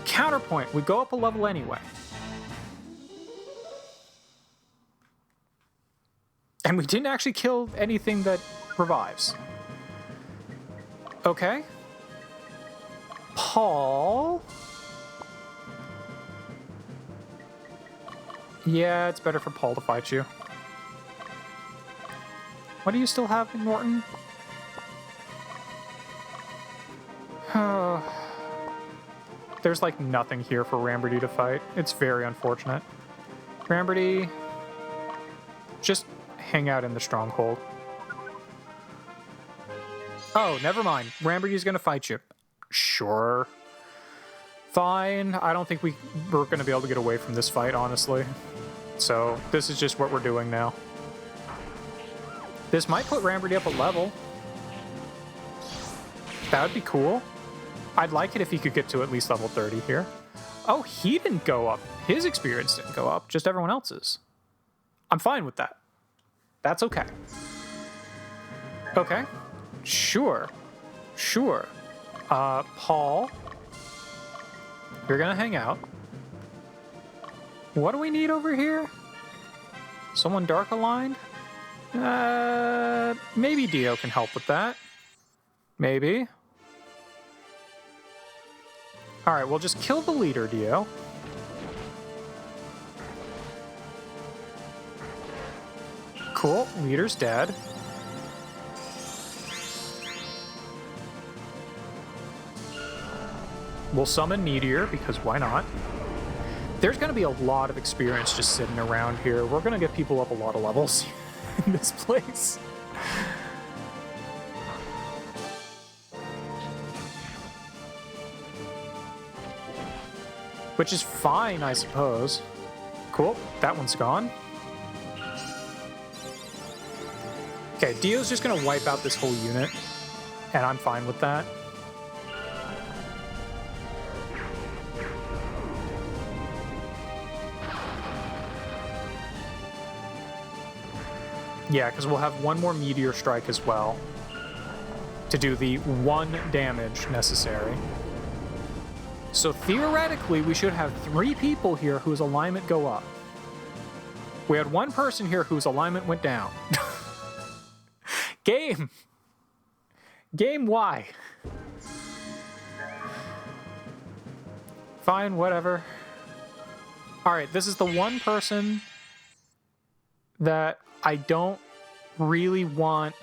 Counterpoint. We go up a level anyway. And we didn't actually kill anything that revives. Okay. Paul. Yeah, it's better for Paul to fight you. What do you still have, Norton? There's like nothing here for Ramberty to fight. It's very unfortunate. Ramberty, just hang out in the stronghold. Oh, never mind. Ramberty's gonna fight you. Sure. Fine. I don't think we're gonna be able to get away from this fight, honestly. So this is just what we're doing now. This might put Ramberty up a level. That would be cool. I'd like it if he could get to at least level 30 here. Oh, he didn't go up. His experience didn't go up, just everyone else's. I'm fine with that. That's okay. Okay. Sure. Sure. Paul, you're gonna hang out. What do we need over here? Someone dark aligned? Maybe Dio can help with that. Maybe. Alright, we'll just kill the leader, Dio. Cool, leader's dead. We'll summon Meteor, because why not? There's going to be a lot of experience just sitting around here. We're going to get people up a lot of levels in this place. Which is fine, I suppose. Cool, that one's gone. Okay, Dio's just going to wipe out this whole unit, and I'm fine with that. Yeah, because we'll have one more Meteor Strike as well to do the 1 damage necessary. So theoretically, we should have 3 people here whose alignment go up. We had 1 person here whose alignment went down. Game! Game, why? Fine, whatever. Alright, this is the 1 person that I don't really want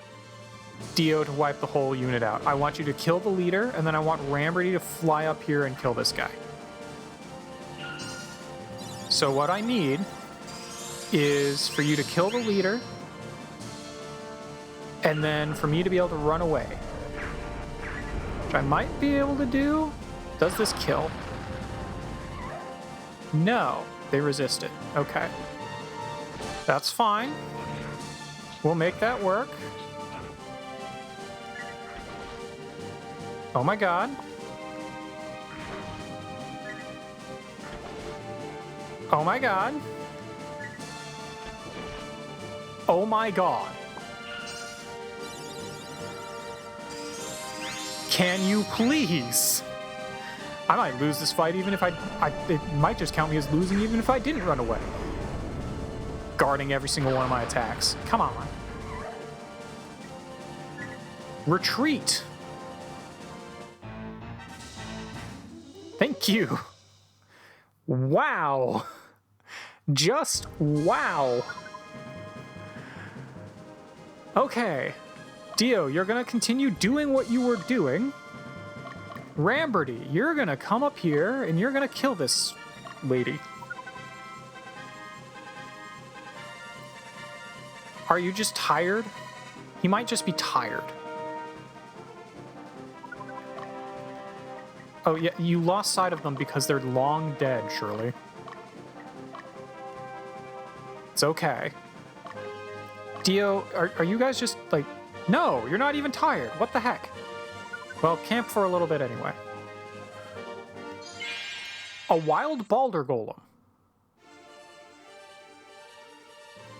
Dio to wipe the whole unit out. I want you to kill the leader, and then I want Ramberty to fly up here and kill this guy. So what I need is for you to kill the leader, and then for me to be able to run away. Which I might be able to do. Does this kill? No. They resist it. Okay. That's fine. We'll make that work. Oh my god. Oh my god. Oh my god. Can you please? I might lose this fight even if it might just count me as losing even if I didn't run away. Guarding every single one of my attacks. Come on. Retreat. Thank you. Wow. Just wow. Okay. Dio, you're gonna continue doing what you were doing. Ramberty, you're gonna come up here and you're gonna kill this lady. Are you just tired? He might just be tired. Oh, yeah, you lost sight of them because they're long dead, surely. It's okay. Dio, are you guys just, like... No, you're not even tired. What the heck? Well, camp for a little bit anyway. A wild Balder Golem.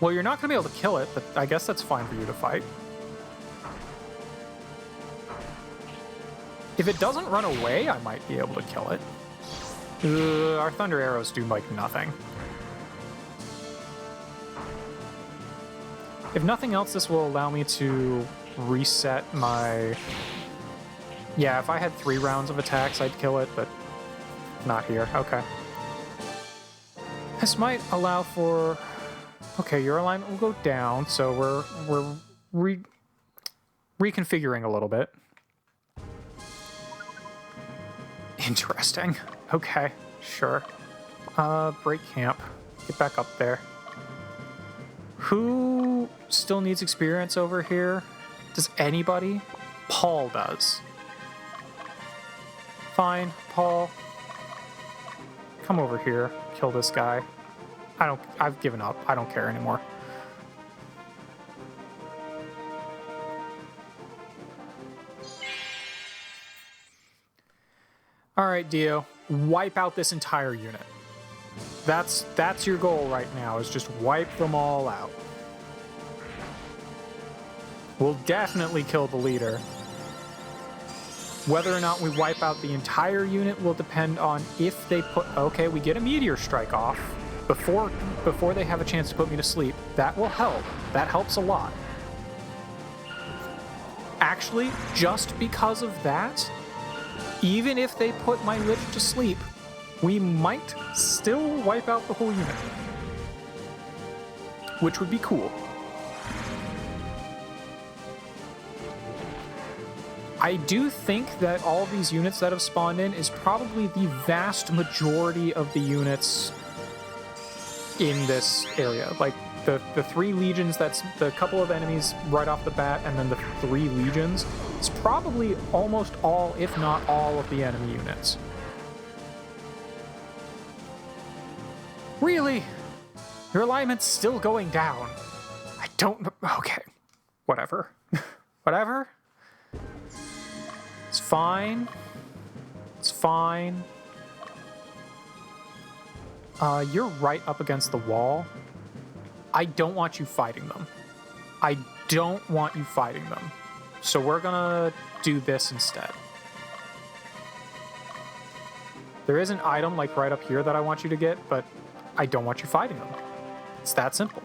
Well, you're not going to be able to kill it, but I guess that's fine for you to fight. If it doesn't run away, I might be able to kill it. Our Thunder Arrows do, like, nothing. If nothing else, this will allow me to reset my... Yeah, if I had 3 rounds of attacks, I'd kill it, but not here. Okay. This might allow for... Okay, your alignment will go down, so we're reconfiguring a little bit. Interesting. Okay, sure. Break camp. Get back up there. Who still needs experience over here? Does anybody? Paul does. Fine, Paul. Come over here. Kill this guy. I've given up. I don't care anymore. All right, Dio. Wipe out this entire unit. That's your goal right now, is just wipe them all out. We'll definitely kill the leader. Whether or not we wipe out the entire unit will depend on if they put... Okay, we get a meteor strike off before they have a chance to put me to sleep. That will help. That helps a lot. Actually, just because of that, even if they put my Lich to sleep, we might still wipe out the whole unit. Which would be cool. I do think that all of these units that have spawned in is probably the vast majority of the units in this area. Like, the 3 legions, that's the couple of enemies right off the bat, and then the 3 legions. It's probably almost all, if not all, of the enemy units. Really? Your alignment's still going down. I don't know. Okay. Whatever. Whatever. It's fine. It's fine. You're right up against the wall. I don't want you fighting them. I don't want you fighting them. So we're gonna do this instead. There is an item, like, right up here that I want you to get, but I don't want you fighting them. It's that simple.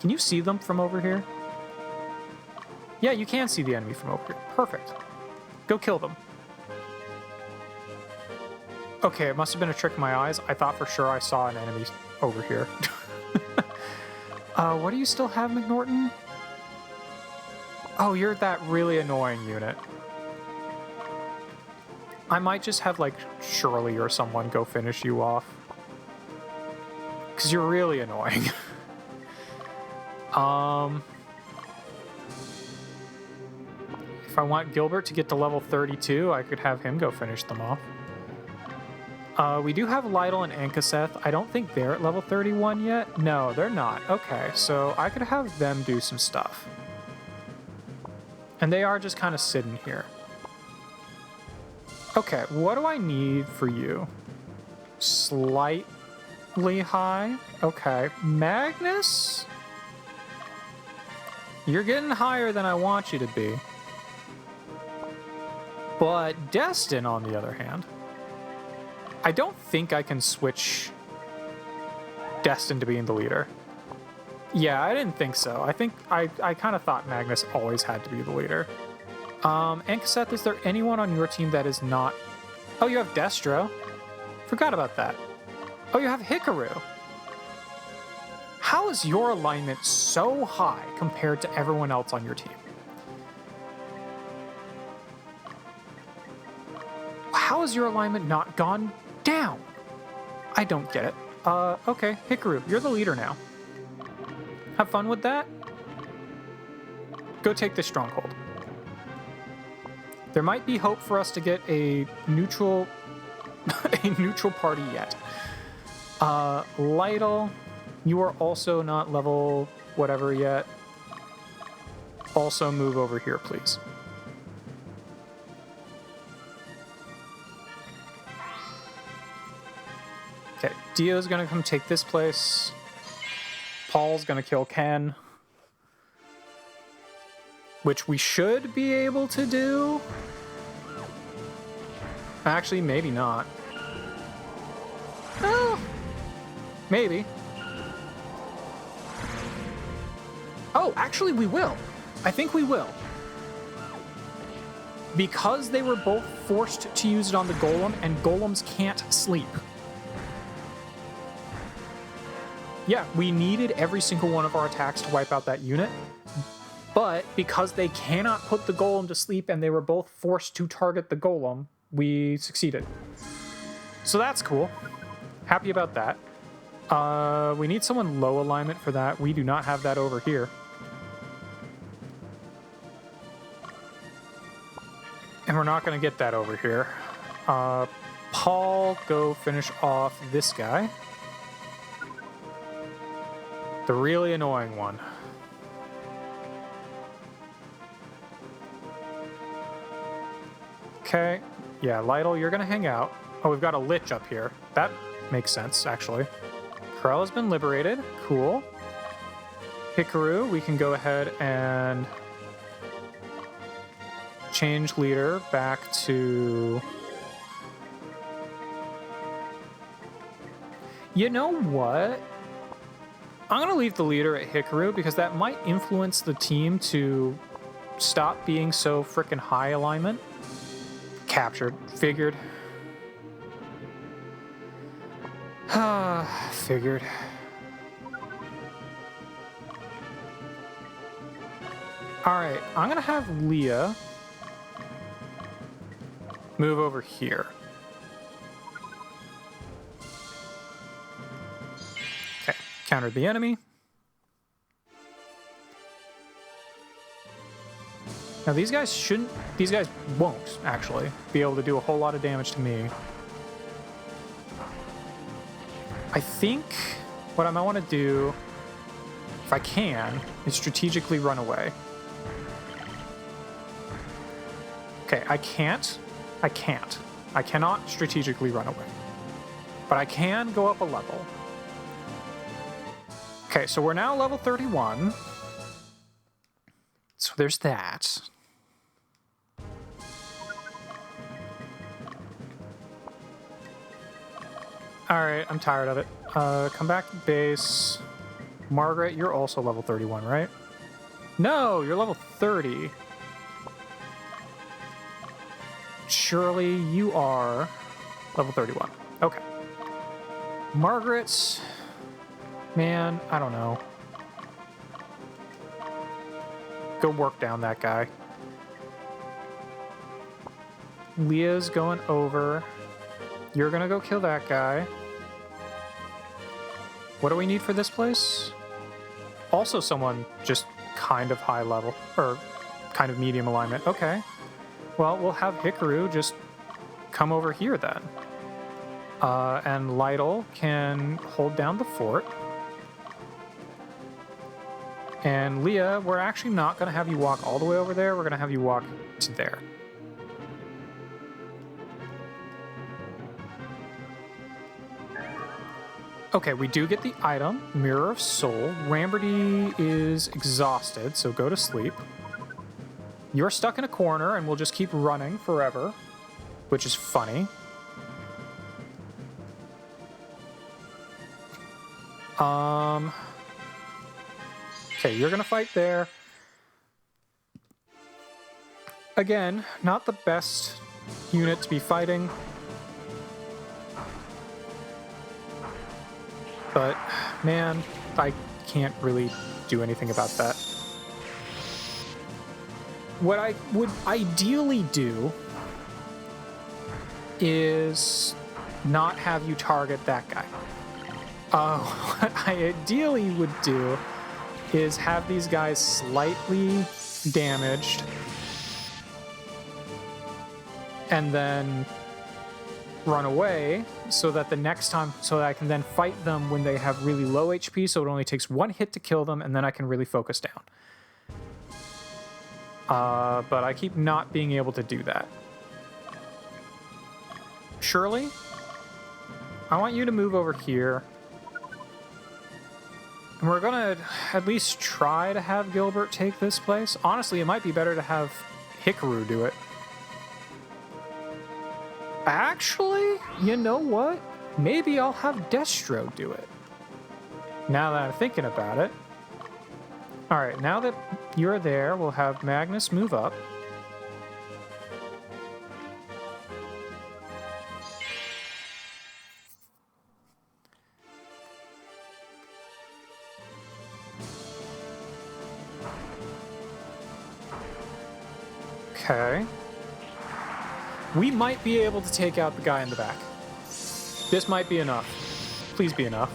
Can you see them from over here? Yeah, you can see the enemy from over here. Perfect. Go kill them. Okay, it must have been a trick in my eyes. I thought for sure I saw an enemy over here. What do you still have, McNorton? Oh, you're that really annoying unit. I might just have, like, Shirley or someone go finish you off. Because you're really annoying. If I want Gilbert to get to level 32, I could have him go finish them off. We do have Lytle and Ankaseth. I don't think they're at level 31 yet. No, they're not. Okay, so I could have them do some stuff. And they are just kind of sitting here. Okay, what do I need for you? Slightly high. Okay, Magnus? You're getting higher than I want you to be. But Destin, on the other hand, I don't think I can switch Destin to being the leader. Yeah, I didn't think so. I think I kind of thought Magnus always had to be the leader. Ankaseth, is there anyone on your team that is not... Oh, you have Destro. Forgot about that. Oh, you have Hikaru. How is your alignment so high compared to everyone else on your team? How has your alignment not gone down? I don't get it. Okay, Hikaru, you're the leader now. Have fun with that. Go take this stronghold. There might be hope for us to get a neutral party yet. Lytle, you are also not level whatever yet. Also move over here, please. Okay, Dio's gonna come take this place. Paul's gonna kill Ken. Which we should be able to do. Actually, maybe not. Oh, maybe. Oh, actually we will. I think we will. Because they were both forced to use it on the golem, and golems can't sleep. Yeah, we needed every single one of our attacks to wipe out that unit. But because they cannot put the golem to sleep and they were both forced to target the golem, we succeeded. So that's cool. Happy about that. We need someone low alignment for that. We do not have that over here. And we're not going to get that over here. Paul, go finish off this guy. The really annoying one. Okay. Yeah, Lytle, you're going to hang out. Oh, we've got a Lich up here. That makes sense, actually. Krell has been liberated. Cool. Hikaru, we can go ahead and change leader back to... You know what? I'm going to leave the leader at Hikaru because that might influence the team to stop being so frickin' high alignment. Captured. Figured. Figured. Alright, I'm going to have Leia move over here. Okay, countered the enemy. Now these guys won't actually be able to do a whole lot of damage to me. I think what I might want to do, if I can, is strategically run away. Okay, I cannot strategically run away. But I can go up a level. Okay, so we're now level 31. So there's that. Alright, I'm tired of it. Come back to base. Margaret, you're also level 31, right? No, you're level 30. Surely you are level 31. Okay. Margaret's... Man, I don't know. Go work down that guy. Leah's going over. You're gonna go kill that guy. What do we need for this place? Also someone just kind of high level, or kind of medium alignment. Okay. Well, we'll have Hikaru just come over here then. And Lytle can hold down the fort. And Leia, we're actually not going to have you walk all the way over there. We're going to have you walk to there. Okay, we do get the item, Mirror of Soul. Ramberty is exhausted, so go to sleep. You're stuck in a corner, and we'll just keep running forever, which is funny. Okay, you're gonna fight there. Again, not the best unit to be fighting. But, man, I can't really do anything about that. What I would ideally do is not have you target that guy. What I ideally would do is have these guys slightly damaged and then run away so that the next time, so that I can then fight them when they have really low HP, so it only takes one hit to kill them, and then I can really focus down. But I keep not being able to do that. Shirley, I want you to move over here. And we're gonna at least try to have Gilbert take this place. Honestly, it might be better to have Hikaru do it. Actually, you know what? Maybe I'll have Destro do it. Now that I'm thinking about it. Alright, now that you're there, we'll have Magnus move up. Okay. We might be able to take out the guy in the back. This might be enough. Please be enough.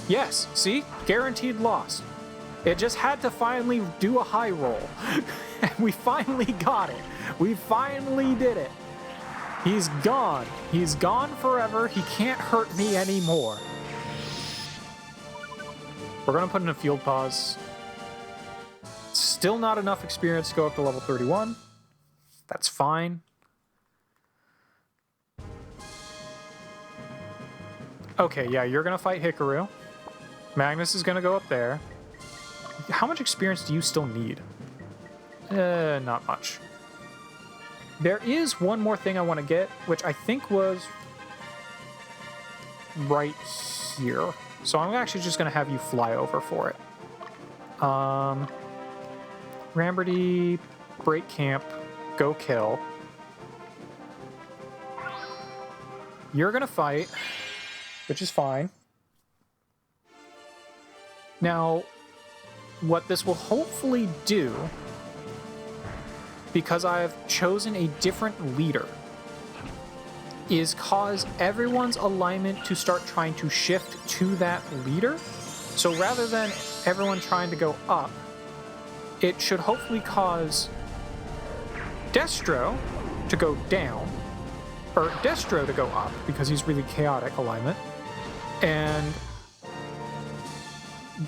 Yes, see? Guaranteed loss. It just had to finally do a high roll. And we finally got it. We finally did it. He's gone. He's gone forever. He can't hurt me anymore. We're going to put in a field pause. Still not enough experience to go up to level 31. That's fine. Okay, yeah, you're going to fight Hikaru. Magnus is going to go up there. How much experience do you still need? Not much. There is one more thing I want to get, which I think was right here. So I'm actually just going to have you fly over for it. Ramberty, break camp, go kill. You're going to fight, which is fine. Now, what this will hopefully do, because I've chosen a different leader, is cause everyone's alignment to start trying to shift to that leader. So rather than everyone trying to go up, it should hopefully cause Destro to go down, or Destro to go up, because he's really chaotic alignment, and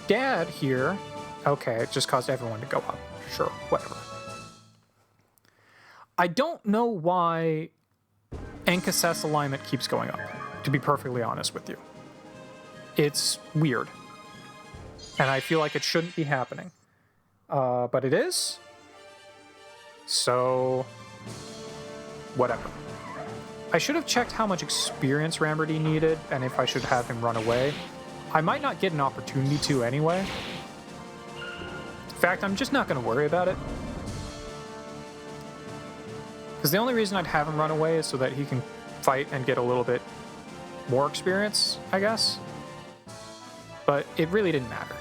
Dad here, okay, it just caused everyone to go up. Sure, whatever. I don't know why Enkaseth's alignment keeps going up, to be perfectly honest with you. It's weird. And I feel like it shouldn't be happening. But it is. So, whatever. I should have checked how much experience Ramberty needed, and if I should have him run away. I might not get an opportunity to anyway. In fact, I'm just not going to worry about it. Because the only reason I'd have him run away is so that he can fight and get a little bit more experience, I guess. But it really didn't matter.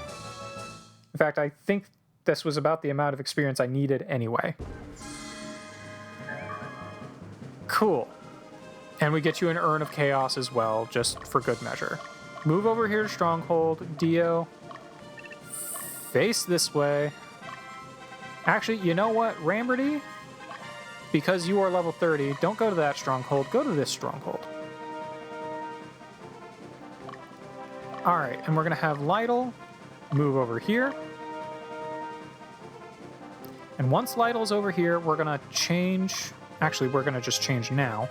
In fact, I think this was about the amount of experience I needed anyway. Cool. And we get you an Urn of Chaos as well, just for good measure. Move over here to Stronghold. Dio. Face this way. Actually, you know what? Ramberty? Because you are level 30, don't go to that Stronghold. Go to this Stronghold. All right, and we're going to have Lytle move over here. And once Lytle's over here, we're going to change... Actually, we're going to just change now.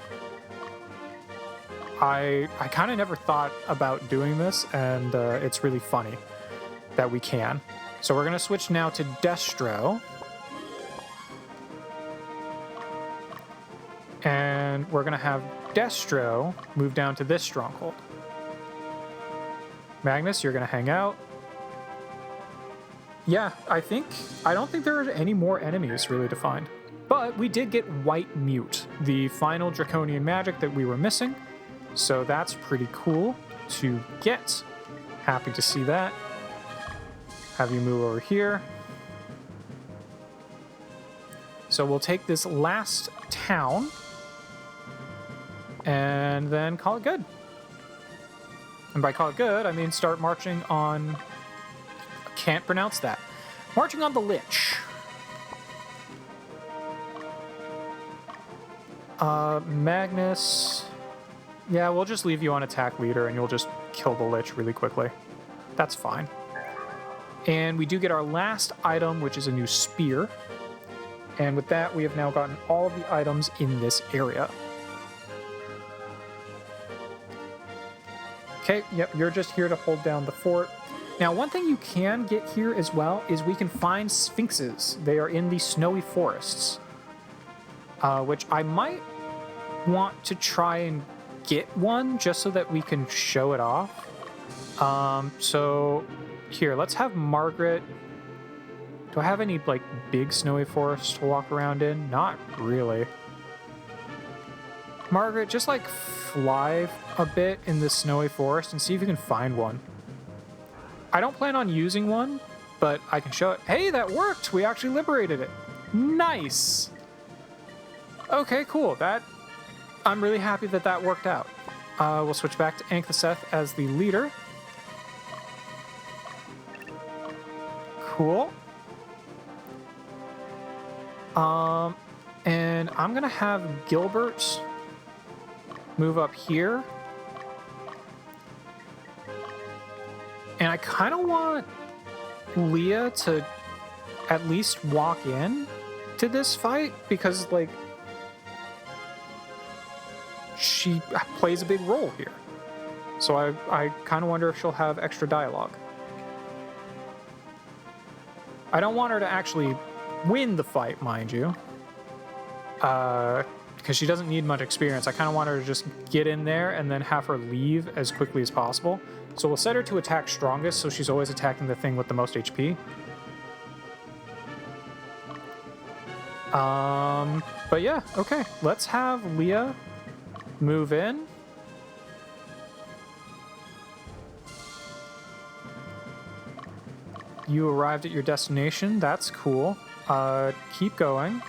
I kind of never thought about doing this, and it's really funny that we can. So we're going to switch now to Destro. And we're going to have Destro move down to this stronghold. Magnus, you're going to hang out. Yeah, I don't think there are any more enemies really to find. But we did get White Mute, the final Draconian magic that we were missing. So that's pretty cool to get. Happy to see that. Have you move over here. So we'll take this last town and then call it good. And by call it good, I mean start marching on... Can't pronounce that. Marching on the Lich. Magnus... Yeah, we'll just leave you on attack leader and you'll just kill the Lich really quickly. That's fine. And we do get our last item, which is a new spear. And with that, we have now gotten all of the items in this area. Okay, yep, you're just here to hold down the fort. Now, one thing you can get here as well is we can find sphinxes. They are in the snowy forests, which I might want to try and get one just so that we can show it off. So here, let's have Margaret. Do I have any like big snowy forests to walk around in? Not really. Margaret, just like fly a bit in this snowy forest and see if you can find one. I don't plan on using one, but I can show it. Hey, that worked! We actually liberated it. Nice! Okay, cool. I'm really happy that that worked out. We'll switch back to Anthaseth as the leader. Cool. And I'm gonna have Gilbert move up here. And I kind of want Leia to at least walk in to this fight because, like, she plays a big role here. So I kind of wonder if she'll have extra dialogue. I don't want her to actually win the fight, mind you, because she doesn't need much experience. I kind of want her to just get in there and then have her leave as quickly as possible. So we'll set her to attack strongest, so she's always attacking the thing with the most HP. But yeah, okay. Let's have Leia move in. You arrived at your destination. That's cool. Keep going.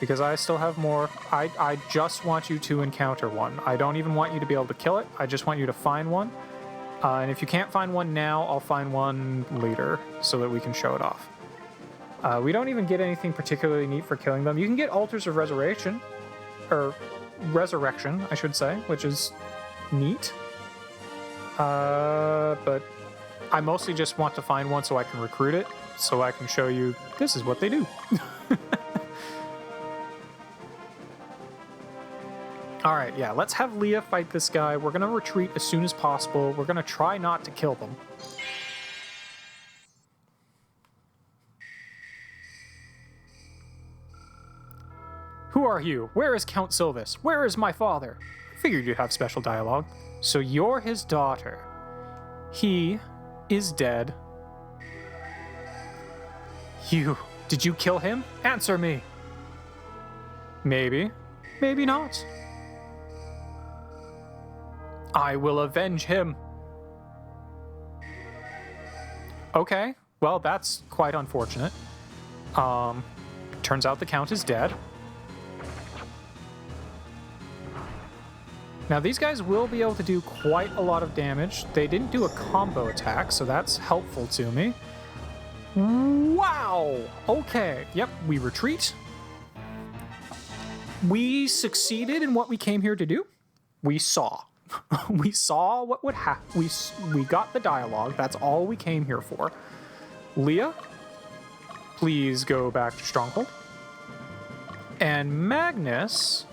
Because I still have more. I just want you to encounter one. I don't even want you to be able to kill it. I just want you to find one. And if you can't find one now, I'll find one later so that we can show it off. We don't even get anything particularly neat for killing them. You can get Altars of Resurrection. Or Resurrection, I should say, which is neat. But I mostly just want to find one so I can recruit it. So I can show you, this is what they do. Alright, yeah, let's have Leia fight this guy. We're going to retreat as soon as possible. We're going to try not to kill them. Who are you? Where is Count Silvis? Where is my father? I figured you'd have special dialogue. So you're his daughter. He is dead. Did you kill him? Answer me. Maybe. Maybe not. I will avenge him. Okay, well, that's quite unfortunate. Turns out the Count is dead. Now, these guys will be able to do quite a lot of damage. They didn't do a combo attack, so that's helpful to me. Wow! Okay, yep, we retreat. We succeeded in what we came here to do. We saw. We saw what would happen. We got the dialogue. That's all we came here for. Leia, please go back to Stronghold. And Magnus,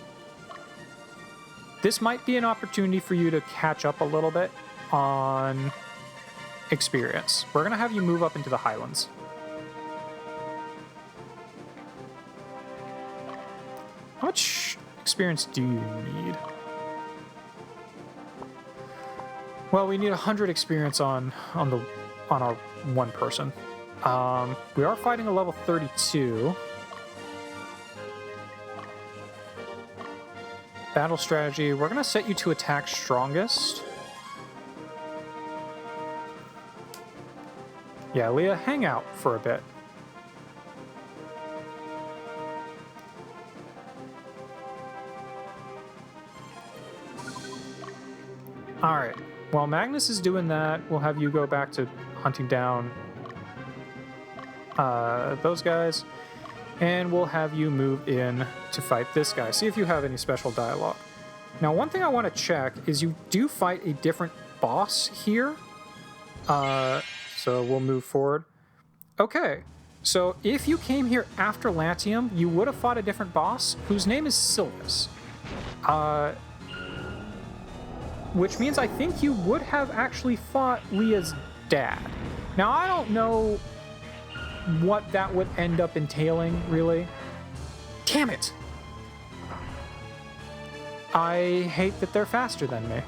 this might be an opportunity for you to catch up a little bit on experience. We're going to have you move up into the Highlands. How much experience do you need? Well, we need 100 experience on our one person. We are fighting a level 32. Battle strategy. We're going to set you to attack strongest. Yeah, Leia, hang out for a bit. All right. While Magnus is doing that, we'll have you go back to hunting down those guys, and we'll have you move in to fight this guy. See if you have any special dialogue. Now, one thing I want to check is you do fight a different boss here. So we'll move forward. Okay, so if you came here after Latium, you would have fought a different boss whose name is Silvis. Which means I think you would have actually fought Leia's dad. Now, I don't know what that would end up entailing, really. Damn it! I hate that they're faster than me.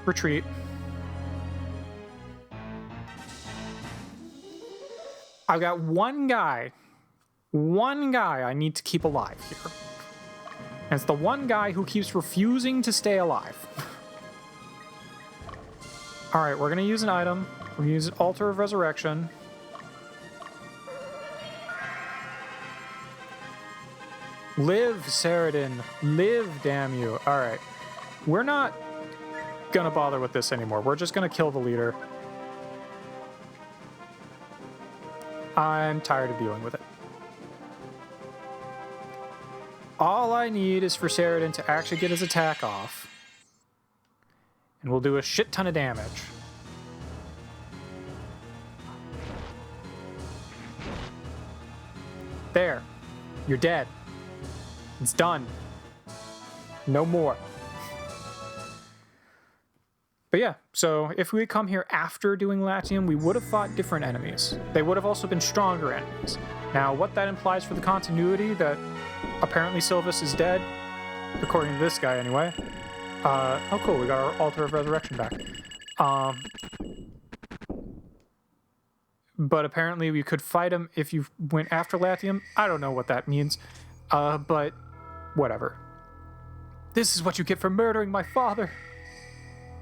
Retreat. I've got one guy I need to keep alive here. And it's the one guy who keeps refusing to stay alive. All right, we're going to use an item. We're going to use an Altar of Resurrection. Live, Saradin. Live, damn you. All right. We're not going to bother with this anymore. We're just going to kill the leader. I'm tired of dealing with it. All I need is for Saradin to actually get his attack off. And we'll do a shit ton of damage. There. You're dead. It's done. No more. But yeah, so if we had come here after doing Latium, we would have fought different enemies. They would have also been stronger enemies. Now, what that implies for the continuity, that apparently Silvis is dead, according to this guy anyway. Oh cool, we got our Altar of Resurrection back. But apparently we could fight him if you went after Latium. I don't know what that means, but whatever. This is what you get for murdering my father.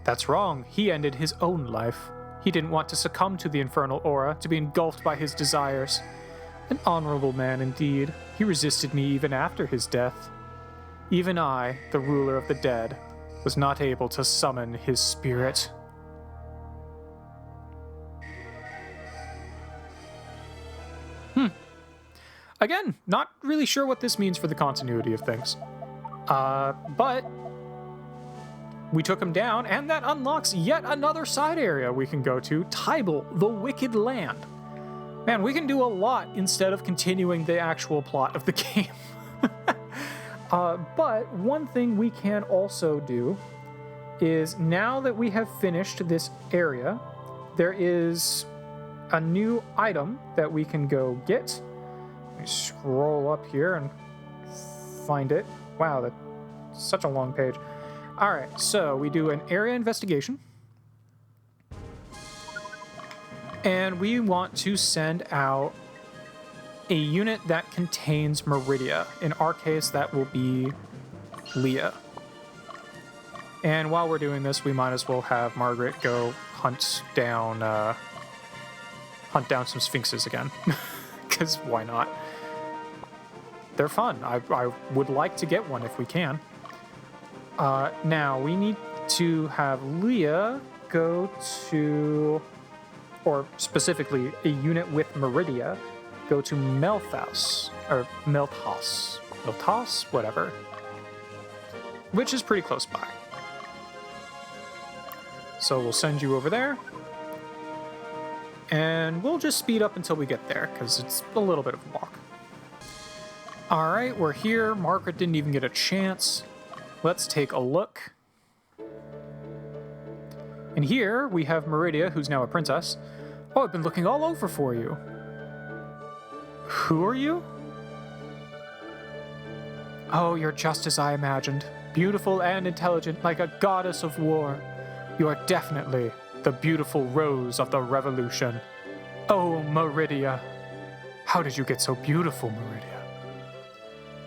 That's wrong. He ended his own life. He didn't want to succumb to the infernal aura, to be engulfed by his desires. An honorable man indeed. He resisted me even after his death. Even I, the ruler of the dead, was not able to summon his spirit. Again, not really sure what this means for the continuity of things. But we took him down, and that unlocks yet another side area we can go to, Tybal, the Wicked Land. Man, we can do a lot instead of continuing the actual plot of the game. But one thing we can also do is, now that we have finished this area, there is a new item that we can go get. Let me scroll up here and find it. Wow, that's such a long page. All right, so we do an area investigation. And we want to send out a unit that contains Meridia. In our case, that will be Leia. And while we're doing this, we might as well have Margaret go hunt down some Sphinxes again. Because why not? They're fun. I would like to get one if we can. Now, we need to have Leia go to or specifically a unit with Meridia, go to Melthos, or Melthos, whatever, which is pretty close by. So we'll send you over there, and we'll just speed up until we get there, because it's a little bit of a walk. All right, we're here. Margaret didn't even get a chance. Let's take a look. And here we have Meridia, who's now a princess. Oh, I've been looking all over for you. Who are you? Oh, you're just as I imagined. Beautiful and intelligent, like a goddess of war. You are definitely the beautiful rose of the revolution. Oh, Meridia. How did you get so beautiful, Meridia?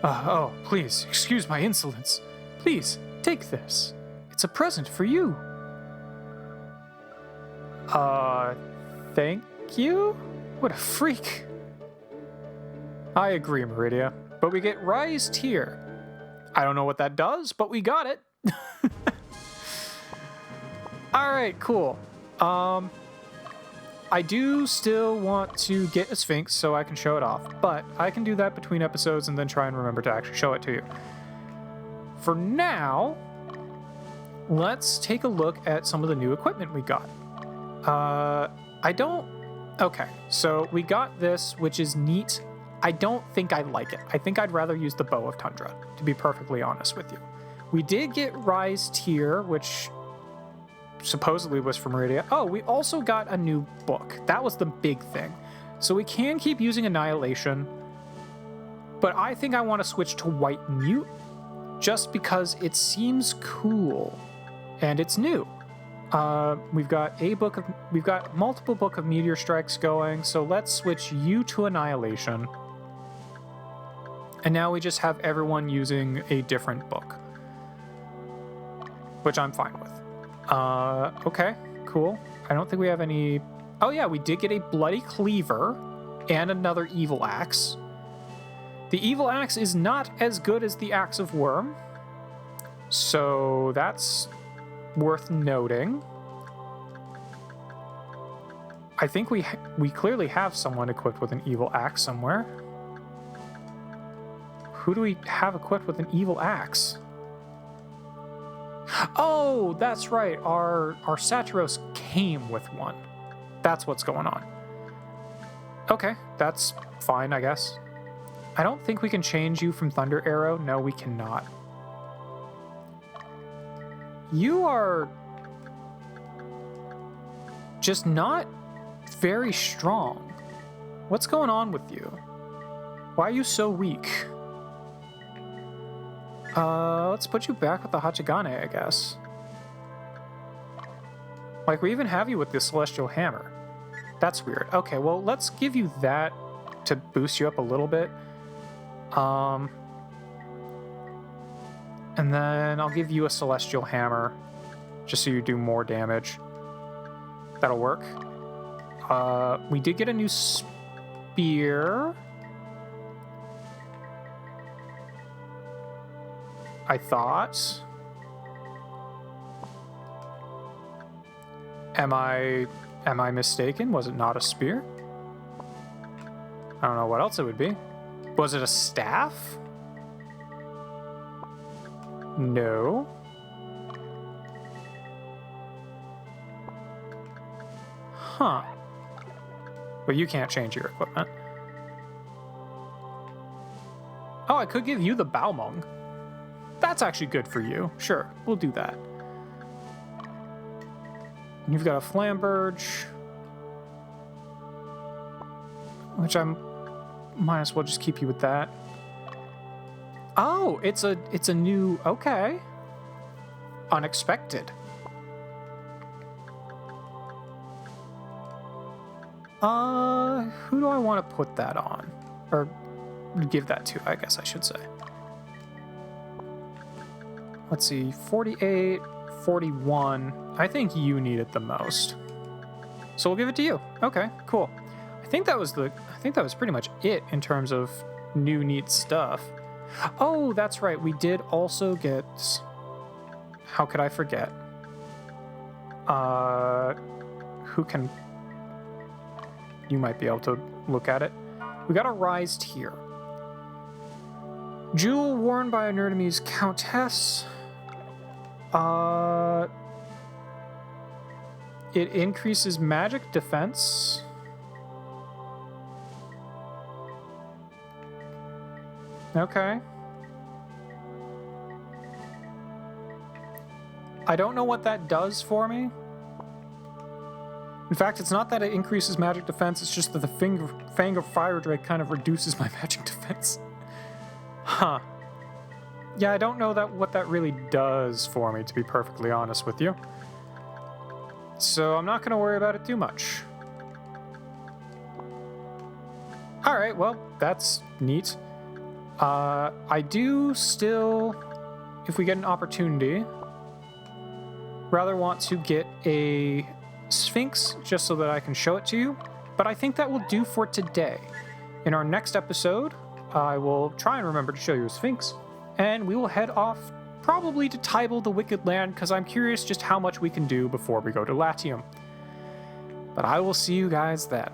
Oh, please, excuse my insolence. Please, take this. It's a present for you. Thank you? What a freak. I agree, Meridia, but we get Rise Tier. I don't know what that does, but we got it. Alright, cool. I do still want to get a Sphinx so I can show it off, but I can do that between episodes and then try and remember to actually show it to you. For now, let's take a look at some of the new equipment we got. Okay, so we got this, which is neat. I don't think I like it. I think I'd rather use the Bow of Tundra, to be perfectly honest with you. We did get Rise Tier, which supposedly was from Meridia. Oh, we also got a new book. That was the big thing. So we can keep using Annihilation, but I think I want to switch to White Mute, just because it seems cool, and it's new. We've got multiple Book of Meteor Strikes going, so let's switch you to Annihilation. And now we just have everyone using a different book, which I'm fine with. Okay, cool. I don't think we have any... Oh yeah, we did get a Bloody Cleaver and another Evil Axe. The Evil Axe is not as good as the Axe of Worm, so that's worth noting. I think we clearly have someone equipped with an Evil Axe somewhere. Who do we have equipped with an Evil Axe? Oh, that's right. Our Saturos came with one. That's what's going on. Okay, that's fine, I guess. I don't think we can change you from Thunder Arrow. No, we cannot. You are just not very strong. What's going on with you? Why are you so weak? Let's put you back with the Hachigane, I guess. Like, we even have you with the Celestial Hammer. That's weird. Okay, well, let's give you that to boost you up a little bit. And then I'll give you a Celestial Hammer, just so you do more damage. That'll work. We did get a new spear. I thought. Am I mistaken? Was it not a spear? I don't know what else it would be. Was it a staff? No. Huh. Well, you can't change your equipment. Oh, I could give you the Baomong. That's actually good for you. Sure, we'll do that. You've got a Flamberge, which I might as well just keep you with that. Oh, it's a new... Okay. Unexpected. Who do I want to put that on? Or give that to, I guess I should say. Let's see, 48, 41. I think you need it the most. So we'll give it to you. Okay, cool. I think that was pretty much it in terms of new neat stuff. Oh, that's right. We did also get... How could I forget? Who can you might be able to look at it. We got a rise tier. Jewel worn by an enemy's countess. It increases magic defense. Okay. I don't know what that does for me. In fact, it's not that it increases magic defense, it's just that the Fang of Fire Drake kind of reduces my magic defense. Huh. Yeah, I don't know what that really does for me, to be perfectly honest with you. So I'm not going to worry about it too much. Alright, well, that's neat. I do still, if we get an opportunity, rather want to get a Sphinx just so that I can show it to you. But I think that will do for today. In our next episode, I will try and remember to show you a Sphinx. And we will head off probably to Tybal the Wicked Land, because I'm curious just how much we can do before we go to Latium. But I will see you guys then.